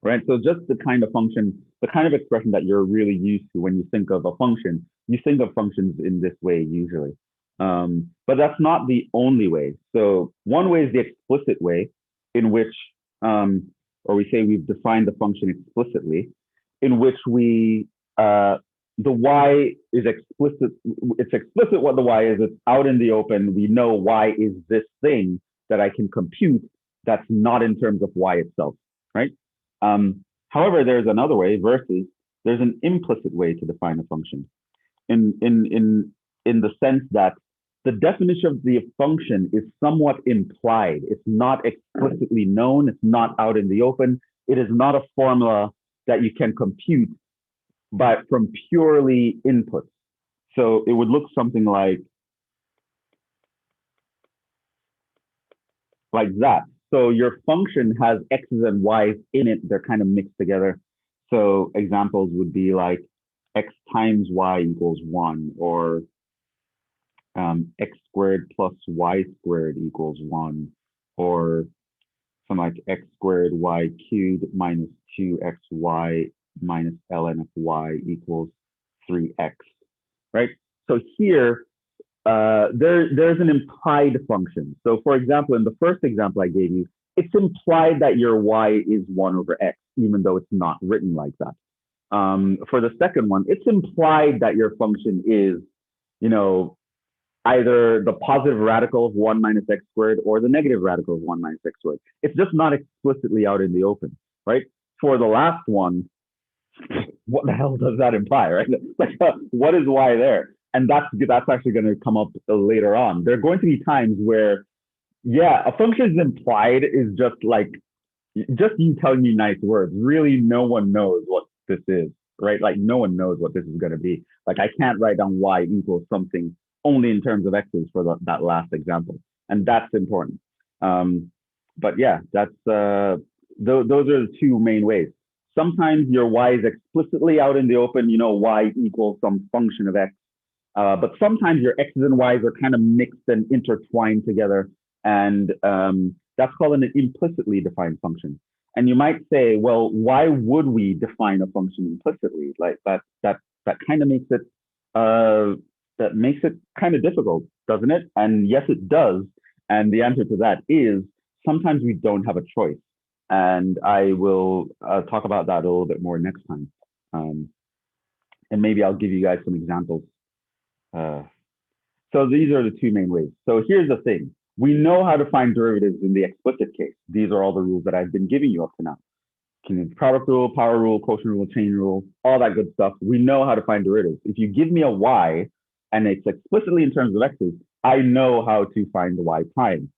right? So just the kind of function, the kind of expression that you're really used to when you think of a function, you think of functions in this way usually. But that's not the only way. So one way is the explicit way, in which, or we say we've defined the function explicitly, in which we, the y is explicit, it's explicit what the y is, it's out in the open, we know y is this thing that I can compute that's not in terms of y itself, right? However, there's another way, versus there's an implicit way to define a function, in the sense that the definition of the function is somewhat implied. It's not explicitly known. It's not out in the open. It is not a formula that you can compute, but from purely inputs. So it would look something like that. So your function has x's and y's in it. They're kind of mixed together. So examples would be like x times y equals 1, or x squared plus y squared equals 1, or something like x squared y cubed minus 2xy minus ln of y equals 3x, right? So here, there's an implied function. So for example, in the first example I gave you, it's implied that your y is 1 over x, even though it's not written like that. For the second one, it's implied that your function is, you know, either the positive radical of 1 minus x squared or the negative radical of 1 minus x squared. It's just not explicitly out in the open, right? For the last one, what the hell does that imply, right? Like, what is y there? And that's actually going to come up later on. There are going to be times where, yeah, a function is implied is just like, just you telling me nice words. Really, no one knows what this is, right? Like, no one knows what this is going to be. Like, I can't write down y equals something only in terms of x's for that last example. And that's important. But yeah, that's those are the two main ways. Sometimes your y is explicitly out in the open, you know, y equals some function of x. But sometimes your x's and y's are kind of mixed and intertwined together. And that's called an implicitly defined function. And you might say, well, why would we define a function implicitly? Like that kind of makes it kind of difficult, doesn't it? And yes, it does. And the answer to that is sometimes we don't have a choice. And I will talk about that a little bit more next time. And maybe I'll give you guys some examples. So these are the two main ways. So here's the thing. We know how to find derivatives in the explicit case. These are all the rules that I've been giving you up to now. Product rule, power rule, quotient rule, chain rule, all that good stuff. We know how to find derivatives. If you give me a y and it's explicitly in terms of x's, I know how to find the y prime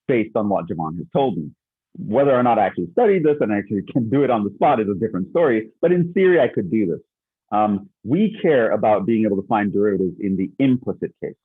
based on what Jhevon has told me. Whether or not I actually studied this and actually can do it on the spot is a different story, but in theory, I could do this. We care about being able to find derivatives in the implicit case.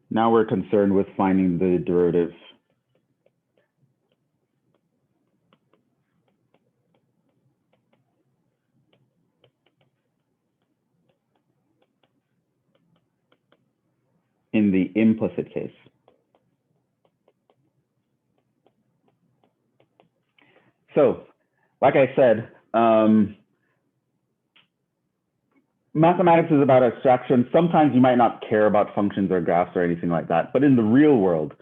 Now we're concerned with finding the derivative. In the implicit case. So, like I said, mathematics is about abstraction. Sometimes you might not care about functions or graphs or anything like that, but in the real world,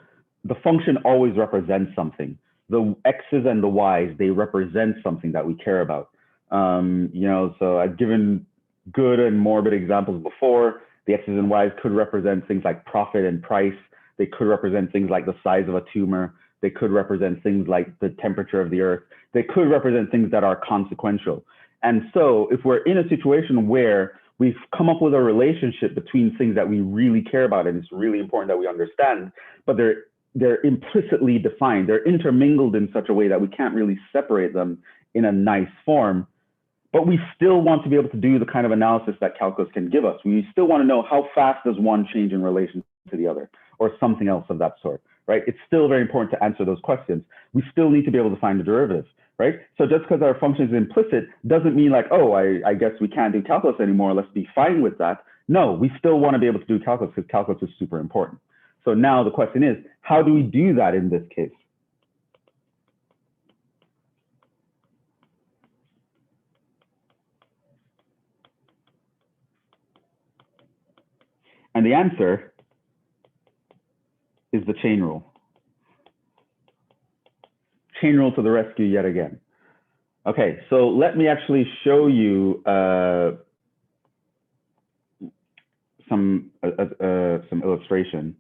the function always represents something. The x's and the y's, they represent something that we care about. You know, so I've given good and morbid examples before. The x's and y's could represent things like profit and price. They could represent things like the size of a tumor. They could represent things like the temperature of the earth. They could represent things that are consequential. And so if we're in a situation where we've come up with a relationship between things that we really care about, and it's really important that we understand, but they're implicitly defined. They're intermingled in such a way that we can't really separate them in a nice form, but we still want to be able to do the kind of analysis that calculus can give us. We still want to know how fast does one change in relation to the other, or something else of that sort, right? It's still very important to answer those questions. We still need to be able to find the derivative, right? So just because our function is implicit doesn't mean like, oh, I guess we can't do calculus anymore. Let's be fine with that. No, we still want to be able to do calculus because calculus is super important. So now the question is, how do we do that in this case? And the answer is the chain rule. Chain rule to the rescue yet again. Okay, so let me actually show you some illustration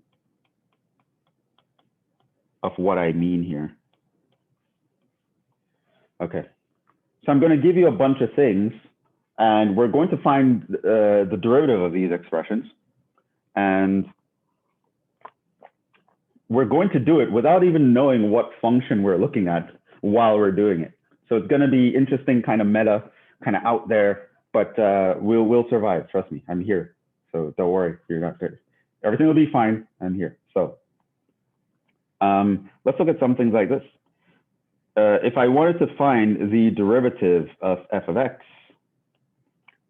of what I mean here. Okay, so I'm going to give you a bunch of things, and we're going to find the derivative of these expressions, and we're going to do it without even knowing what function we're looking at while we're doing it. So it's going to be interesting, kind of meta, kind of out there, but we'll survive. Trust me, I'm here. So don't worry, you're not good. Everything will be fine. I'm here. So let's look at some things like this. If I wanted to find the derivative of f of x,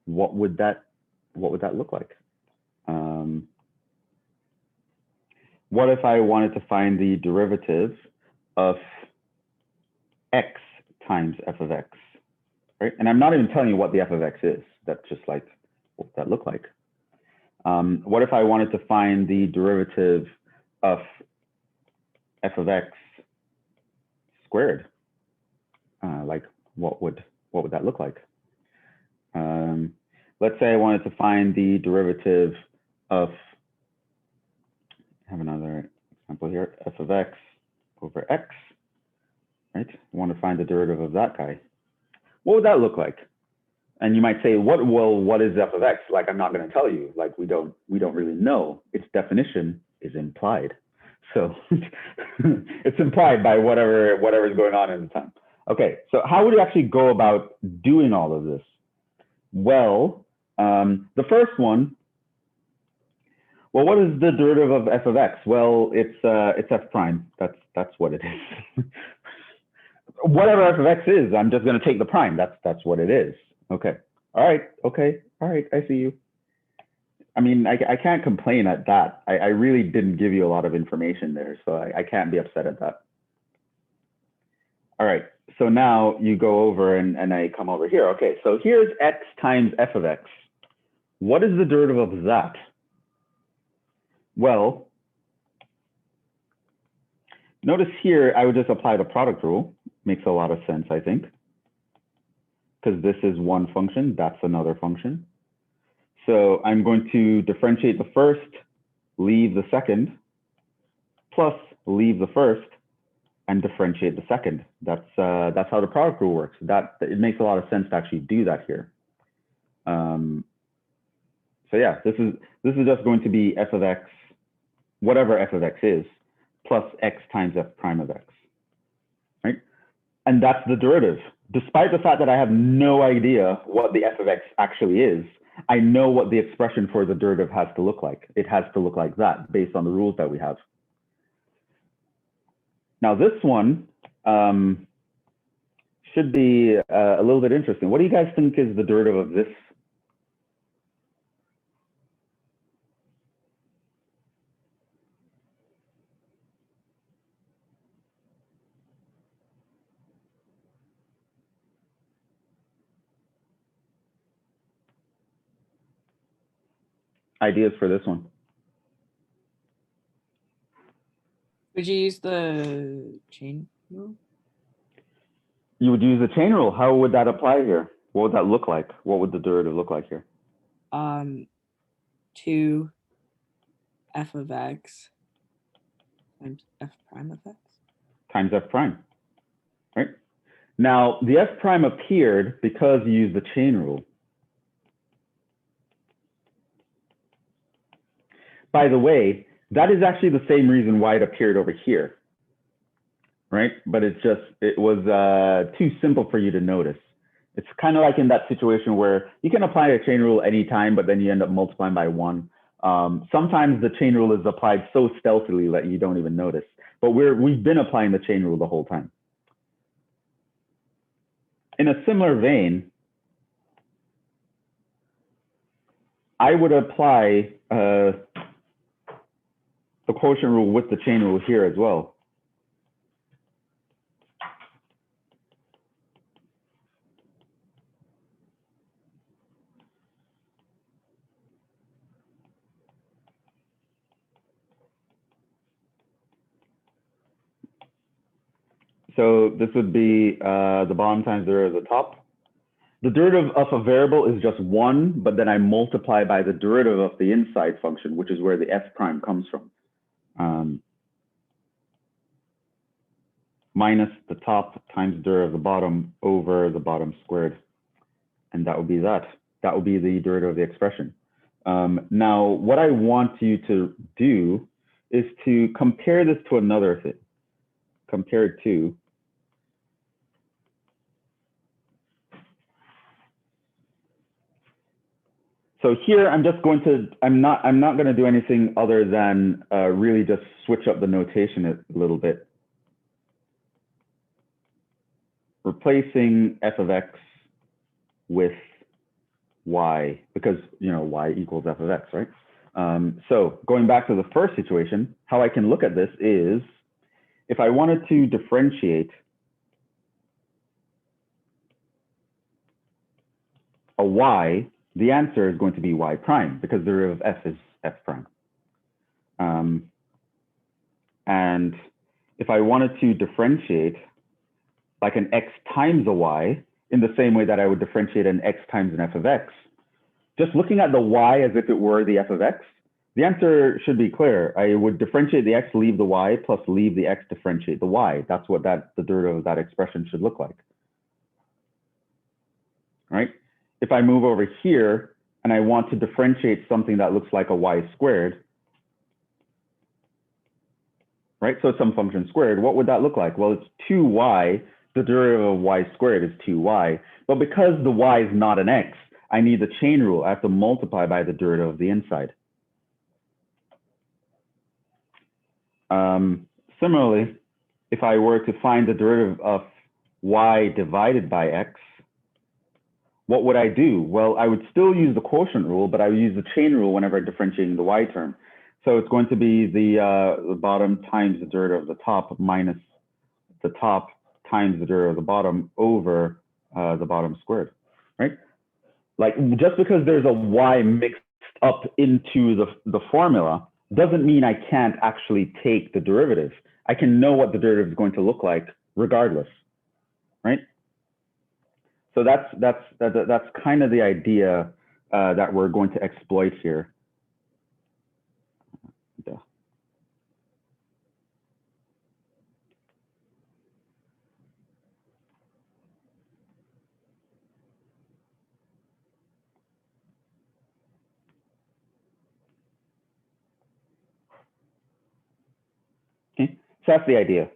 what would that look like? What if I wanted to find the derivative of x times f of x, right? And I'm not even telling you what the f of x is. That's just like, what would that look like? What if I wanted to find the derivative of f of x squared? Like, what would that look like? Let's say I wanted to find the derivative of, I have another example here, f of x over x, right? I want to find the derivative of that guy. What would that look like? And you might say, what is f of x? Like, I'm not going to tell you. Like, we don't really know. Its definition is implied. So it's implied by whatever is going on in the time. Okay, so how would you actually go about doing all of this? Well, the first one, well, what is the derivative of f of x? Well, it's f prime. That's what it is. Whatever f of x is, I'm just going to take the prime. That's what it is. Okay. All right. Okay. All right. I see you. I mean, I can't complain at that. I really didn't give you a lot of information there, so I can't be upset at that. All right. So now you go over and I come over here. Okay. So here's x times f of x. What is the derivative of that? Well, notice here, I would just apply the product rule. Makes a lot of sense, I think. Because this is one function, that's another function. So I'm going to differentiate the first, leave the second, plus leave the first, and differentiate the second. That's how the product rule works. It makes a lot of sense to actually do that here. So yeah, this is just going to be f of x, whatever f of x is, plus x times f prime of x, right? And that's the derivative. Despite the fact that I have no idea what the f of x actually is, I know what the expression for the derivative has to look like. It has to look like that based on the rules that we have. Now this one should be a little bit interesting. What do you guys think is the derivative of this? ideas for this one? Would you use the chain rule? You would use the chain rule. How would that apply here? What would that look like? What would the derivative look like here? 2 f of x times f prime of x. Times f prime, right? Now, the f prime appeared because you used the chain rule. By the way, that is actually the same reason why it appeared over here, right? But it was too simple for you to notice. It's kind of like in that situation where you can apply a chain rule anytime, but then you end up multiplying by 1. Sometimes the chain rule is applied so stealthily that you don't even notice. But we've been applying the chain rule the whole time. In a similar vein, I would apply the quotient rule with the chain rule here as well. So this would be the bottom times the derivative of the top. The derivative of a variable is just 1, but then I multiply by the derivative of the inside function, which is where the f prime comes from. Minus the top times the derivative of the bottom over the bottom squared. And that would be that. That would be the derivative of the expression. Now, what I want you to do is to compare this to another thing. Compare it to so here I'm not going to do anything other than really just switch up the notation a little bit. Replacing f of x with y, because y equals f of x, right? So going back to the first situation, how I can look at this is if I wanted to differentiate a y, the answer is going to be y prime because the derivative of f is f prime. And if I wanted to differentiate like an x times a y in the same way that I would differentiate an x times an f of x, just looking at the y as if it were the f of x, the answer should be clear. I would differentiate the x, leave the y, plus leave the x, differentiate the y. That's what the derivative of that expression should look like. All right? If I move over here and I want to differentiate something that looks like a y squared, right? So it's some function squared. What would that look like? Well, it's 2y. The derivative of y squared is 2y. But because the y is not an x, I need the chain rule. I have to multiply by the derivative of the inside. Similarly, if I were to find the derivative of y divided by x, what would I do? Well, I would still use the quotient rule, but I would use the chain rule whenever differentiating the y term. So it's going to be the bottom times the derivative of the top minus the top times the derivative of the bottom over the bottom squared, right? Like just because there's a y mixed up into the formula doesn't mean I can't actually take the derivative. I can know what the derivative is going to look like regardless, right? So that's kind of the idea that we're going to exploit here. Okay, so that's the idea.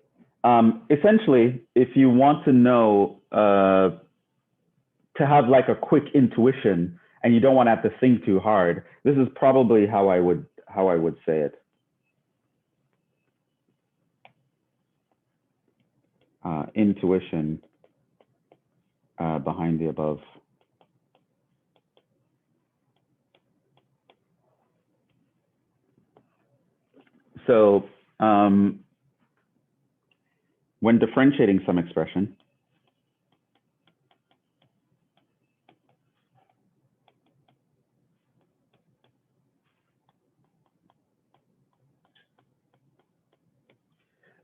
Essentially, if you want to know, to have like a quick intuition and you don't want to have to think too hard, this is probably how I would say it. Intuition behind the above. So when differentiating some expression,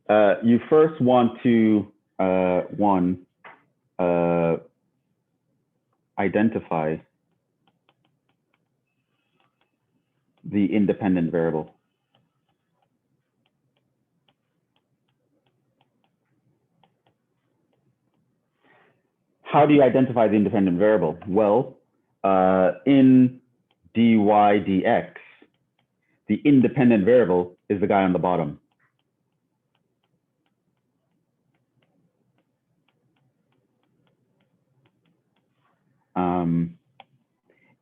you first want to, identify the independent variable. How do you identify the independent variable? Well, in dy dx, the independent variable is the guy on the bottom.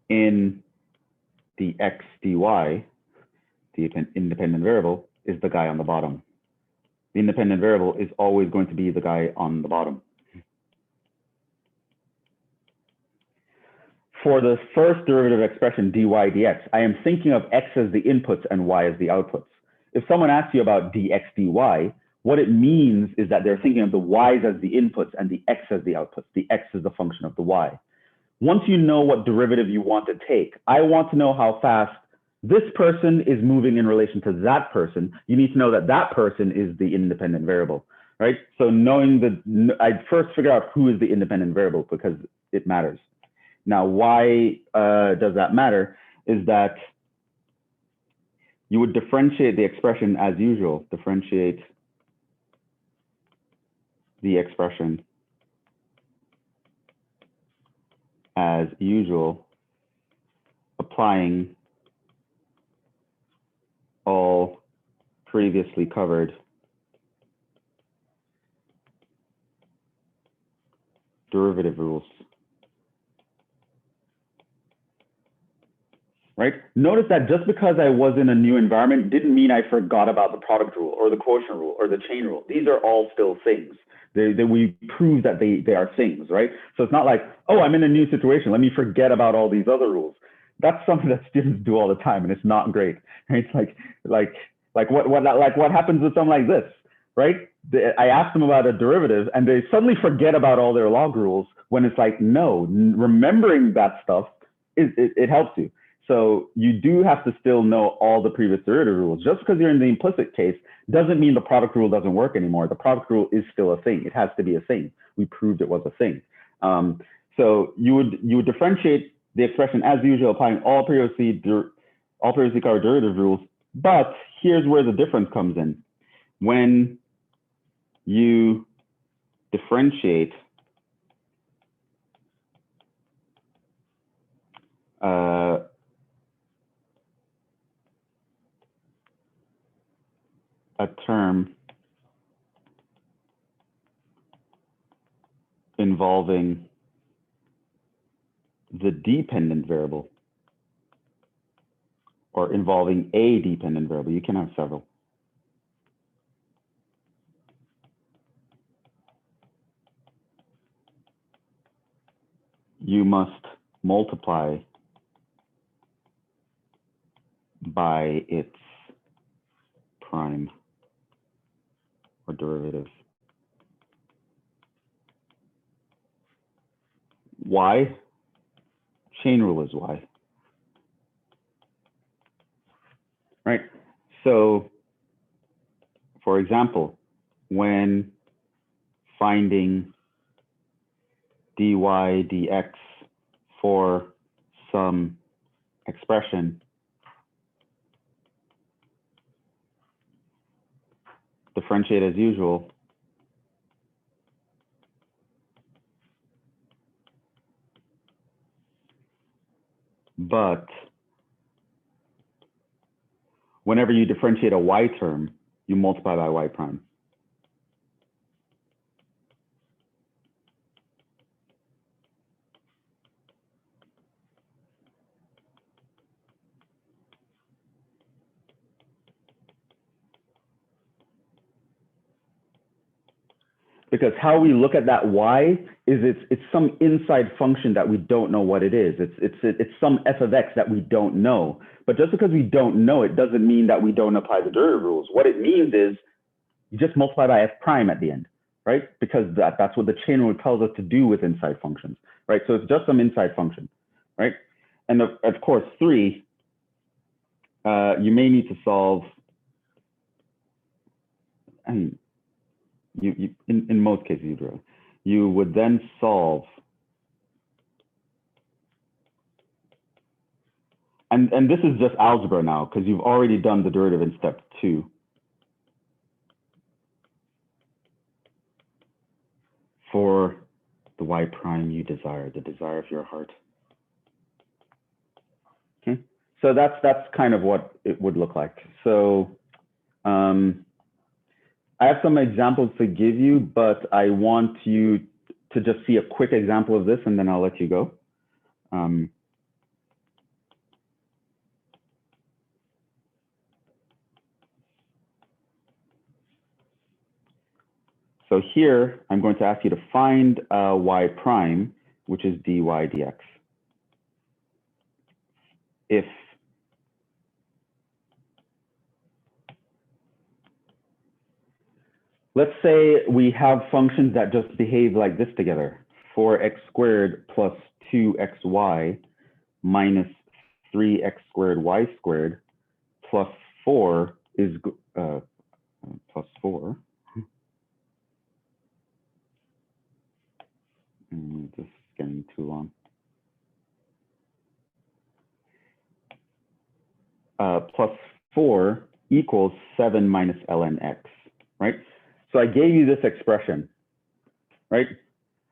In the x dy, the independent variable is the guy on the bottom. The independent variable is always going to be the guy on the bottom. For the first derivative expression dy dx, I am thinking of x as the inputs and y as the outputs. If someone asks you about dx dy, what it means is that they're thinking of the y's as the inputs and the x as the outputs. The x is the function of the y. Once you know what derivative you want to take, I want to know how fast this person is moving in relation to that person. You need to know that that person is the independent variable, right? So knowing I'd first figure out who is the independent variable because it matters. Now, why does that matter is that you would differentiate the expression as usual, differentiate the expression as usual, applying all previously covered derivative rules. Right? Notice that just because I was in a new environment didn't mean I forgot about the product rule or the quotient rule or the chain rule. These are all still things. We prove that they are things, right? So it's not like, oh, I'm in a new situation, let me forget about all these other rules. That's something that students do all the time, and it's not great. Right? It's like what happens with something like this, right? I ask them about a derivative, and they suddenly forget about all their log rules. When it's like, no, remembering that stuff it helps you. So you do have to still know all the previous derivative rules. Just because you're in the implicit case doesn't mean the product rule doesn't work anymore. The product rule is still a thing. It has to be a thing. We proved it was a thing. So you would differentiate the expression as usual, applying all previously covered derivative rules. But here's where the difference comes in. When you differentiate a term involving the dependent variable or involving a dependent variable. You can have several. You must multiply by its prime or derivative. Why? Chain rule is why. Right? So, for example, when finding dy dx for some expression, differentiate as usual, but whenever you differentiate a y term, you multiply by y prime. Because how we look at that y is it's some inside function that we don't know what it is. It's some f of x that we don't know. But just because we don't know it doesn't mean that we don't apply the derivative rules. What it means is you just multiply by f prime at the end, right? Because that's what the chain rule tells us to do with inside functions, right? So it's just some inside function, right? And of course, 3, you may need to solve, In most cases, you'd really. You would then solve. And this is just algebra now, because you've already done the derivative in step 2. For the y prime you desire, the desire of your heart. Okay, so that's kind of what it would look like. So I have some examples to give you, but I want you to just see a quick example of this, and then I'll let you go. So here, I'm going to ask you to find y prime, which is dy dx. If let's say we have functions that just behave like this together: 4x squared plus 2xy minus 3x squared y squared plus 4 is plus 4. This is getting too long. Plus 4 equals 7 minus ln x, right? So I gave you this expression, right?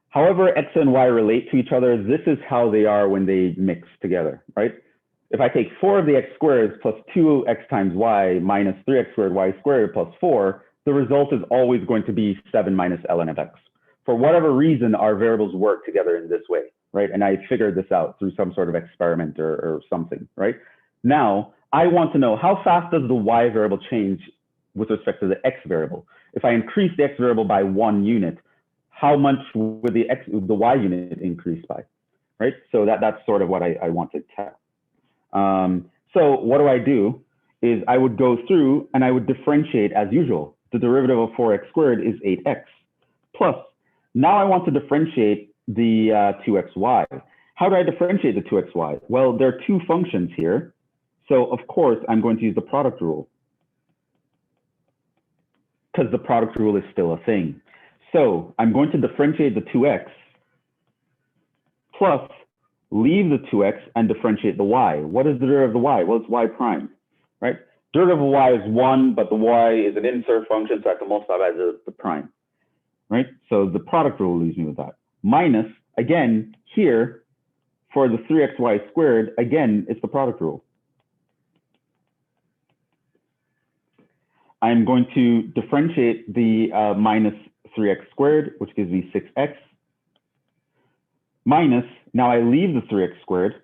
However x and y relate to each other, this is how they are when they mix together, right? If I take 4 of the x squareds plus 2x times y minus 3x squared y squared plus 4, the result is always going to be 7 minus ln of x. For whatever reason, our variables work together in this way, right? And I figured this out through some sort of experiment or something, right? Now, I want to know how fast does the y variable change with respect to the x variable? If I increase the x variable by 1 unit, how much would the y unit increase by, right? So that's sort of what I want to test. So what do I do is I would go through and I would differentiate as usual. The derivative of 4x squared is 8x plus. Now I want to differentiate the 2xy. How do I differentiate the 2xy? Well, there are two functions here. So of course, I'm going to use the product rule because the product rule is still a thing. So I'm going to differentiate the 2x plus leave the 2x and differentiate the y. What is the derivative of the y? Well, it's y prime, right? Derivative of y is 1, but the y is an insert function, so I have to multiply by the prime, right? So the product rule leaves me with that. Minus, again, here, for the 3xy squared, again, it's the product rule. I'm going to differentiate the minus 3x squared, which gives me 6x, minus, now I leave the 3x squared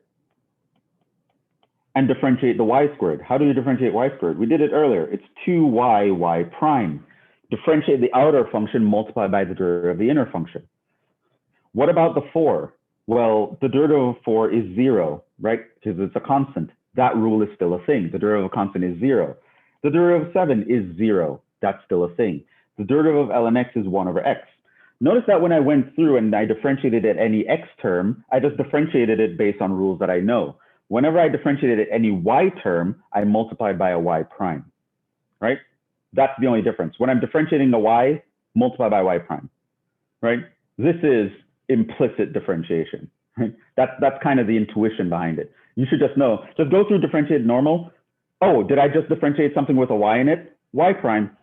and differentiate the y squared. How do you differentiate y squared? We did it earlier. It's 2y y prime. Differentiate the outer function multiplied by the derivative of the inner function. What about the 4? Well, the derivative of 4 is 0, right? Because it's a constant. That rule is still a thing. The derivative of a constant is 0. The derivative of 7 is 0. That's still a thing. The derivative of ln x is 1 over x. Notice that when I went through and I differentiated at any x term, I just differentiated it based on rules that I know. Whenever I differentiated at any y term, I multiplied by a y prime, right? That's the only difference. When I'm differentiating the y, multiply by y prime, right? This is implicit differentiation, right? That's kind of the intuition behind it. You should just know, just go through differentiate normal. Oh, did I just differentiate something with a y in it? Y prime.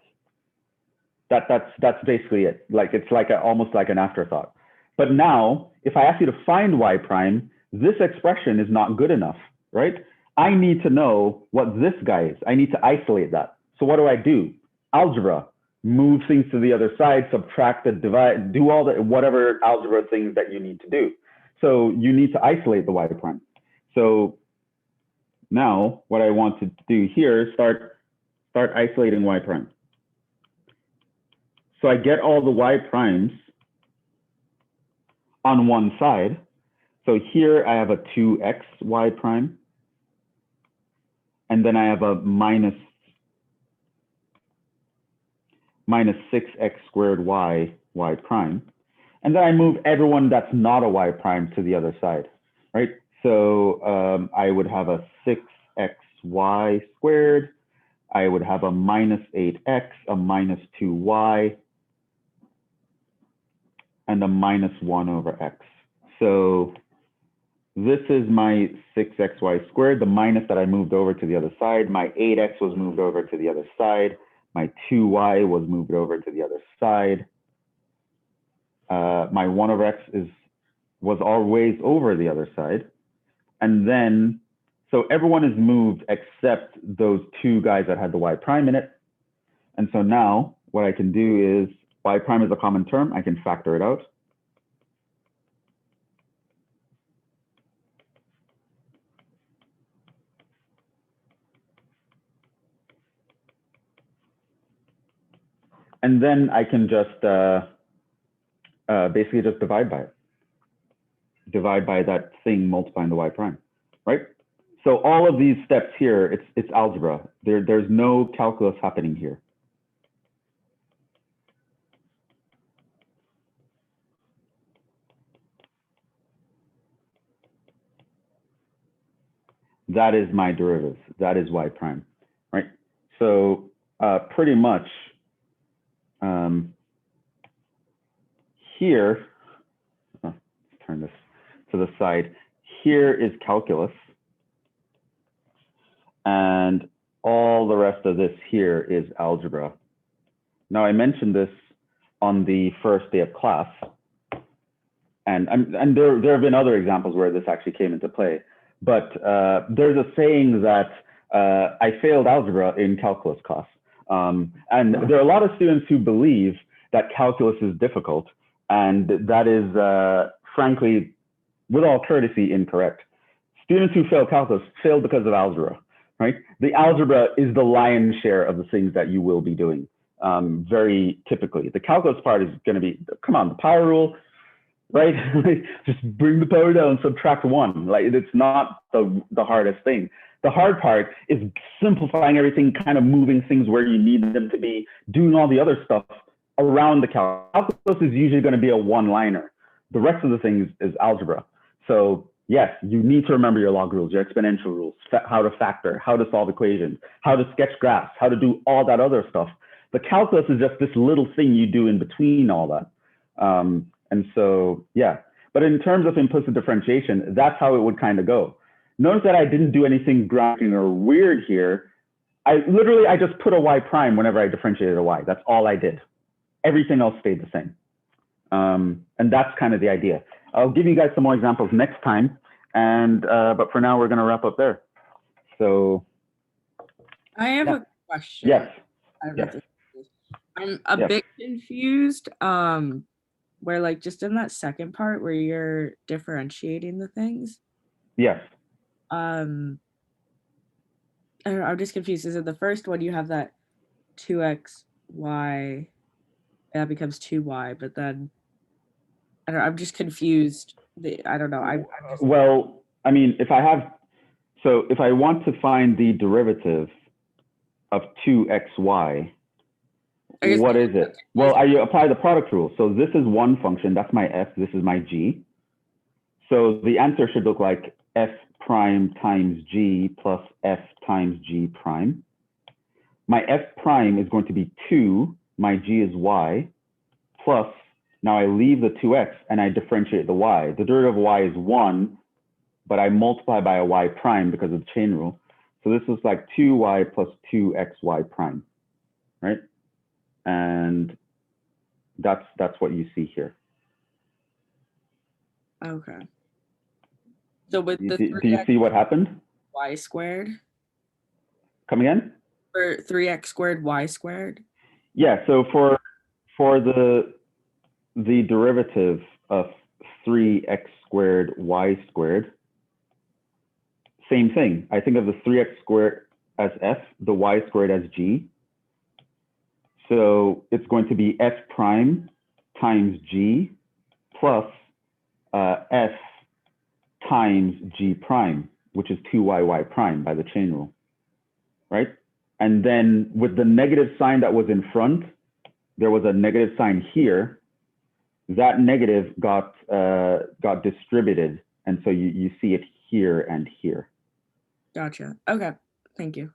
That's basically it. Like it's like almost like an afterthought. But now, if I ask you to find y prime, this expression is not good enough, right? I need to know what this guy is. I need to isolate that. So what do? Algebra. Move things to the other side, subtract it, divide, do all the whatever algebra things that you need to do. So you need to isolate the y prime. So now what I want to do here is start isolating y prime. So I get all the y primes on one side. So here I have a 2x y prime. And then I have a minus 6x squared y prime. And then I move everyone that's not a y prime to the other side, right? So I would have a 6xy squared. I would have a minus 8x, a minus 2y, and a -1 over x. So this is my 6xy squared, the minus that I moved over to the other side. My 8x was moved over to the other side. My 2y was moved over to the other side. My 1 over x was always over the other side. And then, so everyone is moved except those two guys that had the y prime in it. And so now what I can do is, y prime is a common term. I can factor it out. And then I can just basically just divide by it. Divide by that thing multiplying the y prime, right? So all of these steps here, it's algebra. There's no calculus happening here. That is my derivative. That is y prime, right? So pretty much here, let's turn this to the side. Here is calculus. And all the rest of this here is algebra. Now, I mentioned this on the first day of class. And there have been other examples where this actually came into play. But there's a saying that I failed algebra in calculus class. And there are a lot of students who believe that calculus is difficult. And that is, frankly, with all courtesy, incorrect. Students who fail calculus fail because of algebra, right? The algebra is the lion's share of the things that you will be doing, very typically. The calculus part is going to be, come on, the power rule, right? Just bring the power down, subtract 1. Like, it's not the hardest thing. The hard part is simplifying everything, kind of moving things where you need them to be, doing all the other stuff around the calculus. Calculus is usually going to be a one-liner. The rest of the things is algebra. So yes, you need to remember your log rules, your exponential rules, how to factor, how to solve equations, how to sketch graphs, how to do all that other stuff. The calculus is just this little thing you do in between all that. And so, yeah, but in terms of implicit differentiation, that's how it would kind of go. Notice that I didn't do anything grounding or weird here. I just put a y prime whenever I differentiated a y. That's all I did. Everything else stayed the same. And that's kind of the idea. I'll give you guys some more examples next time. But for now, we're going to wrap up there. So I have a question. yes. Yes. I'm a bit confused. Where like just in that second part where you're differentiating the things. Yes. I don't know, I'm just confused. Is it the first one you have that 2x, y, that becomes 2y, but then I don't know, I'm just confused. I don't know. Well, I mean, if I want to find the derivative of 2xy, what is it? Well, I apply the product rule. So this is one function. That's my f. This is my g. So the answer should look like f prime times g plus f times g prime. My f prime is going to be 2. My g is y plus, now I leave the 2x and I differentiate the y. The derivative of y is 1, but I multiply by a y prime because of the chain rule. So this is like 2y plus 2xy prime, right? And that's what you see here. Okay. So with do you see what happened? Y squared? Come again? Or 3x squared y squared? Yeah, so for the derivative of 3x squared y squared, same thing. I think of the 3x squared as f, the y squared as g. So it's going to be f prime times g plus f times g prime, which is 2y prime by the chain rule, right? And then with the negative sign that was in front, there was a negative sign here. That negative got distributed, and so you see it here and here. Gotcha. Okay, thank you.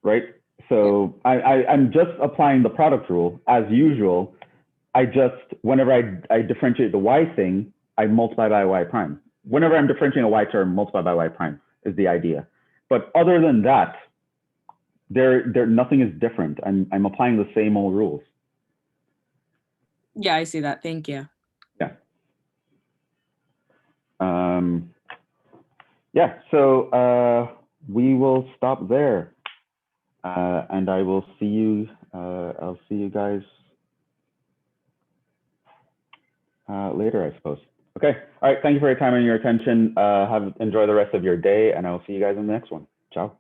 Right. So I'm just applying the product rule as usual. I just, whenever I differentiate the y thing, I multiply by y prime. Whenever I'm differentiating a y term, multiply by y prime is the idea. But other than that, nothing is different. I'm applying the same old rules. Yeah, I see that. Thank you. Yeah. Yeah, so we will stop there. And I will see you, I'll see you guys later, I suppose. Okay, all right, thank you for your time and your attention. Enjoy the rest of your day, and I will see you guys in the next one. Ciao.